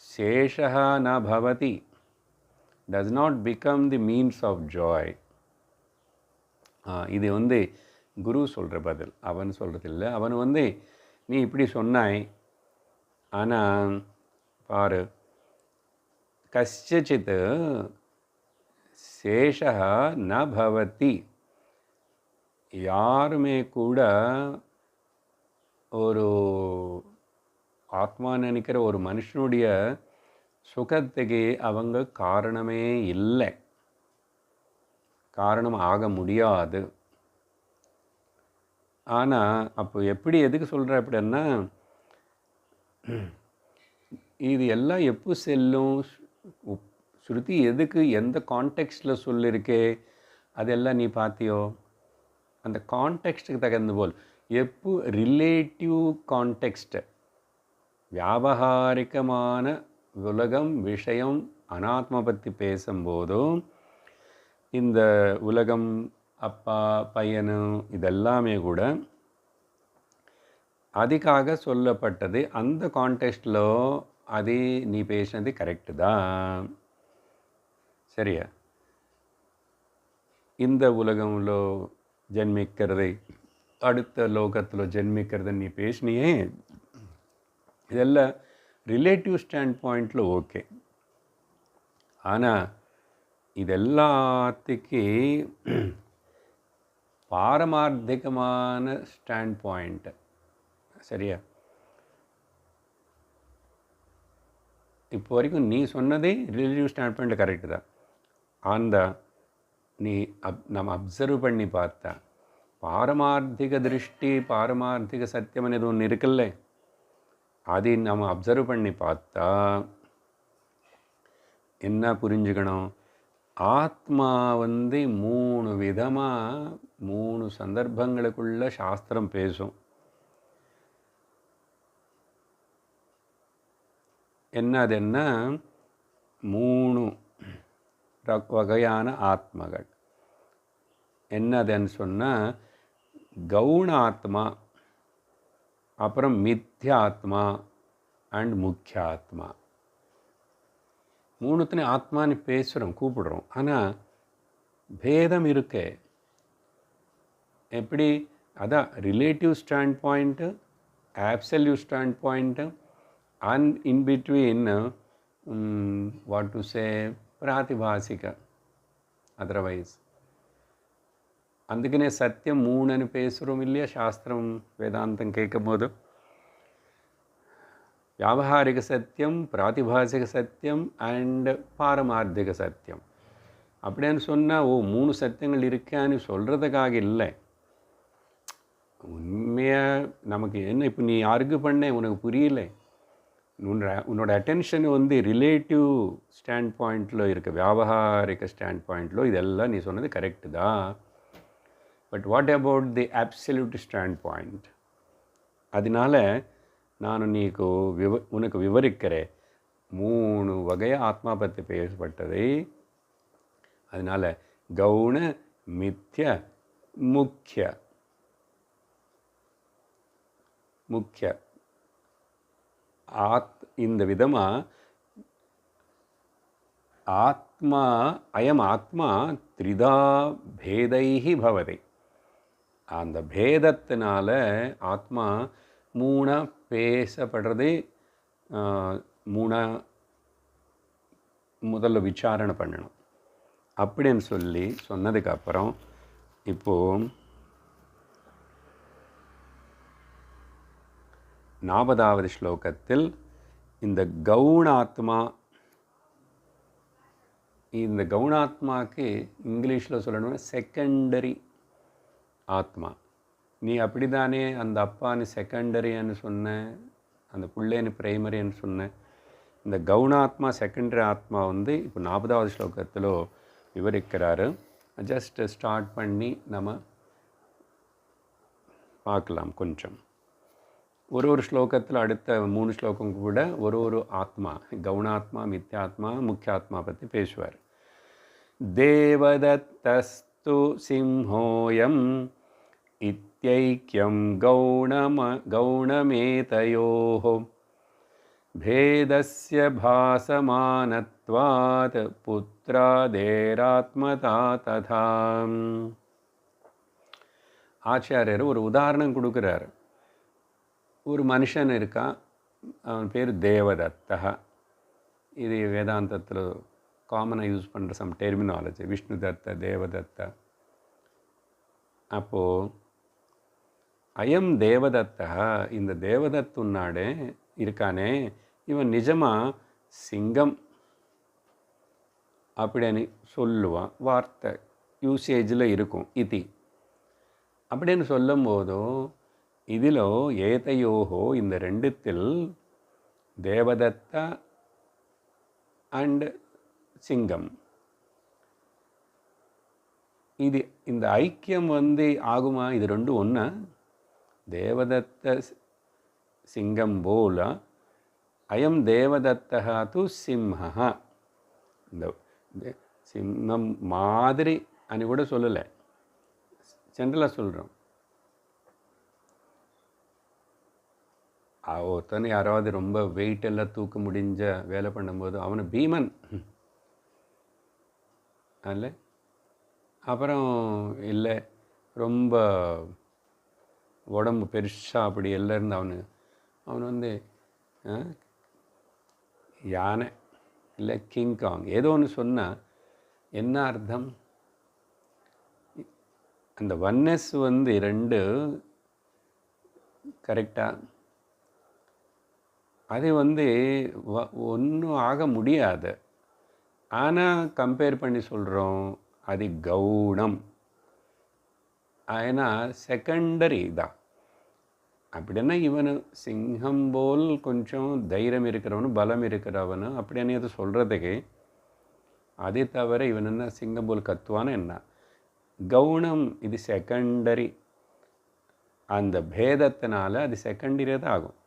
சேஷா ந பவதி, does not become the means of joy. இது வந்து குரு சொல்கிற பதில், அவன் சொல்கிறது இல்லை. அவன் வந்து நீ இப்படி சொன்னாய், ஆனால் பாரு, கஷ்யசித் சேஷா ந பவதி, யாருமே கூட ஒரு ஆத்மா நினைக்கிற ஒரு மனுஷனுடைய சுகத்துக்கு அவங்க காரணமே இல்லை, காரணம் ஆக முடியாது. ஆனால் அப்போ எப்படி எதுக்கு சொல்கிற அப்படின்னா, இது எல்லாம் எப்போ செல்லும், ஸ்ருதி எதுக்கு எந்த கான்டெக்ஸ்டில் சொல்லியிருக்கே அதெல்லாம் நீ பார்த்தியோ, அந்த கான்டெக்ஸ்ட்டுக்கு தகுந்த போல் எப்போ ரிலேட்டிவ் கான்டெக்ஸ்ட், வியாபகாரிகமான உலகம் விஷயம் அனாத்மா பற்றி பேசும்போதும் இந்த உலகம் அப்பா பையனு இதெல்லாமே கூட அதுக்காக சொல்லப்பட்டது. அந்த கான்டெக்ஸ்டில் அது நீ பேசினது கரெக்டு தான், சரியா? இந்த உலகంలో ஜென்மிக்கிறது, அடுத்த லோகத்தில் ஜென்மிக்கிறது நீ பேசினியே, இதெல்லாம் ரிலேட்டிவ் ஸ்டாண்ட் பாயிண்டில் ஓகே. ஆனால் இதெல்லாத்துக்கு பாரமார்த்திகமான ஸ்டாண்ட் பாயிண்ட், சரியா? இப்போ வரைக்கும் நீ சொன்னதே ரிலேட்டிவ் ஸ்டாண்ட் பாயிண்ட் கரெக்டு தான். அந்த நீ நம்ம அப்சர்வ் பண்ணி பார்த்தா பாரமார்த்திக திருஷ்டி, பாரமார்த்திக சத்தியம் అనేది ஒன்று இருக்குல்ல, அது நம்ம அப்சர்வ் பண்ணி பார்த்தா என்ன புரிஞ்சுக்கணும், ஆத்மா வந்து 3 விதமாக 3 சந்தர்ப்பங்களுக்குள்ள சாஸ்திரம் பேசும். என்னதுன்னா 3 வகையான ஆத்மகள். என்னதுன்னு சொன்னால் கவுண ஆத்மா, அப்புறம் மித்யாத்மா அண்ட் முக்கிய ஆத்மா. 3த்துலையும் ஆத்மான்னு பேசுகிறோம், கூப்பிடுறோம். ஆனால் பேதம் இருக்கே எப்படி, அதான் relative stand point, absolute stand point, and in between what to say ప్రాతిభాసిక. అదర్వైజ్ అందుకనే సత్యం 3 అని పేసురం இல்லையா శాస్త్రం వేదాంతం కేకపోదు. వ్యావహారిక సత్యం, ప్రాతిభాసిక సత్యం అండ్ பாரமார்த்திக சத்தியம் அப்படின்னு சொன்னால் 3 சத்தியங்கள் இருக்கான்னு சொல்கிறதுக்காக இல்லை. உண்மையாக நமக்கு என்ன, இப்போ நீ ஆர்கியூ பண்ண உனக்கு புரியல, உன்னோட அட்டென்ஷன் வந்து ரிலேட்டிவ் ஸ்டாண்ட் பாயிண்டில் இருக்க, வியாபகாரிக ஸ்டாண்ட் பாயிண்டில் இதெல்லாம் நீ சொன்னது கரெக்டு தான். But what about the absolute stand point? அதனால நான் நீக்கு உனக்கு விவரிக்கிறேன் 3 வகைய ஆத்மா பற்றி பேசப்பட்டது. அதனால் கவுண, மித்ய, முக்கிய. இந்த விதமாக ஆத்மா, அயம் ஆத்மா த்ரிதா பேதைஹி பவதி. அந்த பேதத்தினால ஆத்மா 3 பேசப்படுறது. 3 முதல்ல விசாரணை பண்ணணும் அப்படின்னு சொல்லி சொன்னதுக்கப்புறம் இப்போது 40வது ஸ்லோகத்தில் இந்த கவுணாத்மா, இந்த கவுணாத்மாவுக்கு இங்கிலீஷில் சொல்லணும்னா செகண்டரி ஆத்மா. நீ அப்படி தானே அந்த அப்பான்னு செகண்டரின்னு சொன்ன, அந்த பிள்ளைன்னு பிரைமரின்னு சொன்ன. இந்த கவுணாத்மா செகண்டரி ஆத்மா வந்து இப்போ 40வது ஸ்லோகத்தில் விவரிக்கிறாரு. ஜஸ்ட் ஸ்டார்ட் பண்ணி நம்ம பார்க்கலாம் கொஞ்சம். ஒரு ஸ்லோகத்தில் அடுத்த 3 ஸ்லோகம் கூட ஒரு ஆத்மா, கவுணாத்மா, மித்யாத்மா, முக்கியாத்மா பற்றி பேசுவார். தேவதத்தஸ்து சிம்ஹோயம் இத்யைக்யம் கவுணமேதயோஹ பேதஸ்ய பாசமானத்வாத் புத்ராதேராத்மதா ததா. ஆச்சாரியர் ஒரு உதாரணம் கொடுக்குறார். ஒரு மனுஷன் இருக்கான், அவன் பேர் தேவதத்தா. இது வேதாந்தத்தில் காமனாக யூஸ் பண்ணுற சம் டெர்மினாலஜி, விஷ்ணு தத்த தேவதத்தா. அப்போது அயம் தேவதத்தா, இந்த தேவதத்துன்னாடே இருக்கானே, இவன் நிஜமாக சிங்கம் அப்படின்னு சொல்லுவான். வார்த்தை யூசேஜில் இருக்கும் இதி. அப்படின்னு சொல்லும் போதும் இதில் ஏதையோகோ, இந்த ரெண்டுத்தில் தேவதத்தா அண்ட் சிங்கம், இது இந்த ஐக்கியம் ஆகுமா? இது ரெண்டும் ஒன்றா? தேவதத்த சிங்கம் போல அயம் தேவதத்தா து சிம்ஹா. இந்த சிம்மம் மாதிரி అని கூட சொல்லலை, ஜென்ரலாக சொல்கிறோம். ஒருத்தனை யாராவது ரொம்ப வெயிட் எல்லாம் தூக்க முடிஞ்ச வேலை பண்ணும்போது அவனை பீமன் அல்ல. அப்புறம் இல்லை ரொம்ப உடம்பு பெருசாக அப்படி எல்லாம் இருந்து அவன் யானை இல்லை கிங்காங் ஏதோ ஒன்று சொன்னால் என்ன அர்த்தம்? அந்த ஒன்னஸ் ரெண்டு கரெக்டாக அது ஒன்றும் ஆக முடியாது. ஆனால் கம்பேர் பண்ணி சொல்கிறோம் அது கவுனம். ஏன்னா செகண்டரி தான். அப்படின்னா இவனு சிங்கம் போல் கொஞ்சம் தைரியம் இருக்கிறவனு பலம் இருக்கிறவனு அப்படின்னு அது சொல்கிறதுக்கு, அதே தவிர இவன் என்ன சிங்கம் போல் கத்துவான்னு என்ன கவுனம், இது செகண்டரி. அந்த பேதத்தினால அது செகண்டரியாக தான் ஆகும்.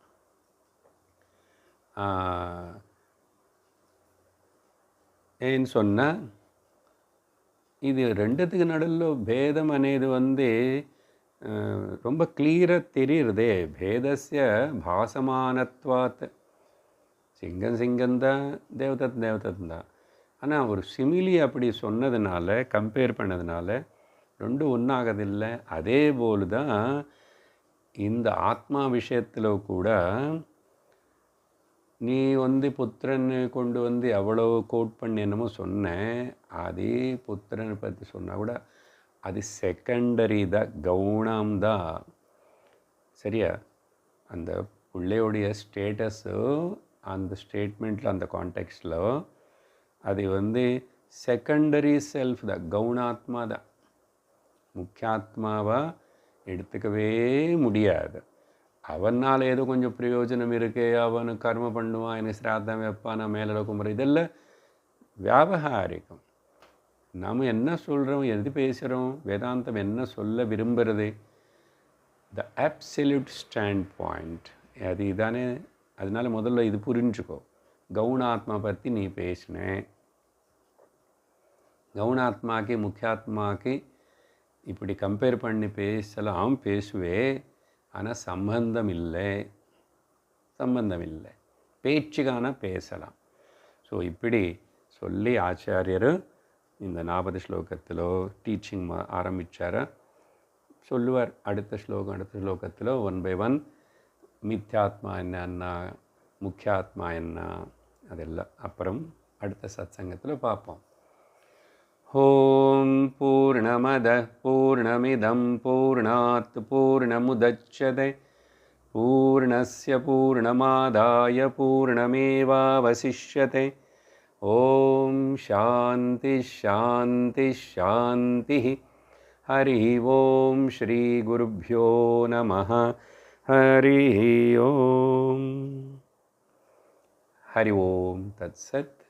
ஏன்னு சொன்னால் இது ரெண்டுத்துக்கு நடுவில் பேதம் అనేది ரொம்ப கிளியராக தெரியுறதே. பேதஸ்ய பாசமானத்வாத், சிங்கம்தான் தேவதத்தான். ஆனால் ஒரு சிமிலி அப்படி சொன்னதுனால, கம்பேர் பண்ணதுனால ரெண்டும் ஒன்றாகதில்லை. அதே போல் தான் இந்த ஆத்மா விஷயத்தில் கூட நீ புத்திரன் கொண்டு எவ்வளோ கோட் பண்ணி என்னமோ சொன்னேன், அதே புத்திரனை பற்றி சொன்னால் கூட அது செகண்டரி தான், கவுனம்தான். சரியா? அந்த பிள்ளையோடைய ஸ்டேட்டஸு அந்த ஸ்டேட்மெண்ட்டில் அந்த கான்டெக்ஸ்டில் அது செகண்டரி செல்ஃப் தான், கவுனாத்மா தான். முக்கியாத்மாவாக எடுத்துக்கவே முடியாது. அவனால் ஏதோ கொஞ்சம் பிரயோஜனம் இருக்கு, அவனு கர்ம பண்ணுவான், எனக்கு சிராத்தம் வைப்பான், நான் மேலே கும்புற, இதெல்லாம் வியாபகாரிகம். நாம் என்ன சொல்கிறோம், எது பேசுகிறோம், வேதாந்தம் என்ன சொல்ல விரும்புகிறது, த அப்சல்யூட் ஸ்டாண்ட் பாயிண்ட் அது இதானே. அதனால் முதல்ல இது புரிஞ்சுக்கோ. கவுனாத்மா பற்றி நீ பேசினேன், கவுனாத்மாக்கு முக்கியாத்மாக்கு இப்படி கம்பேர் பண்ணி பேசலாம், பேசுவே. ஆனால் சம்பந்தம் இல்லை, பேச்சுக்கான பேசலாம். ஸோ இப்படி சொல்லி ஆச்சாரியர் இந்த 40 ஸ்லோகத்தில் டீச்சிங் ஆரம்பித்தார். சொல்லுவார் அடுத்த ஸ்லோகத்தில் 1 by 1 மித்யாத்மா என்ன, முக்கியாத்மா என்ன, அதெல்லாம் அப்புறம் அடுத்த சத்சங்கத்தில் பார்ப்போம். ஓம் பூர்ணமதః பூர்ணமிதம் பூர்ணாத் பூர்ணமுதச்யதே பூர்ணஸ்ய பூர்ணமாதாய பூர்ணமேவாவசிஷ்யதே. ஓம் சாந்தி சாந்தி சாந்தி. ஹரி ஓம் ஸ்ரீ குருப்யோ நமः. ஹரி ஓம். ஹரி ஓம் தத்சத்.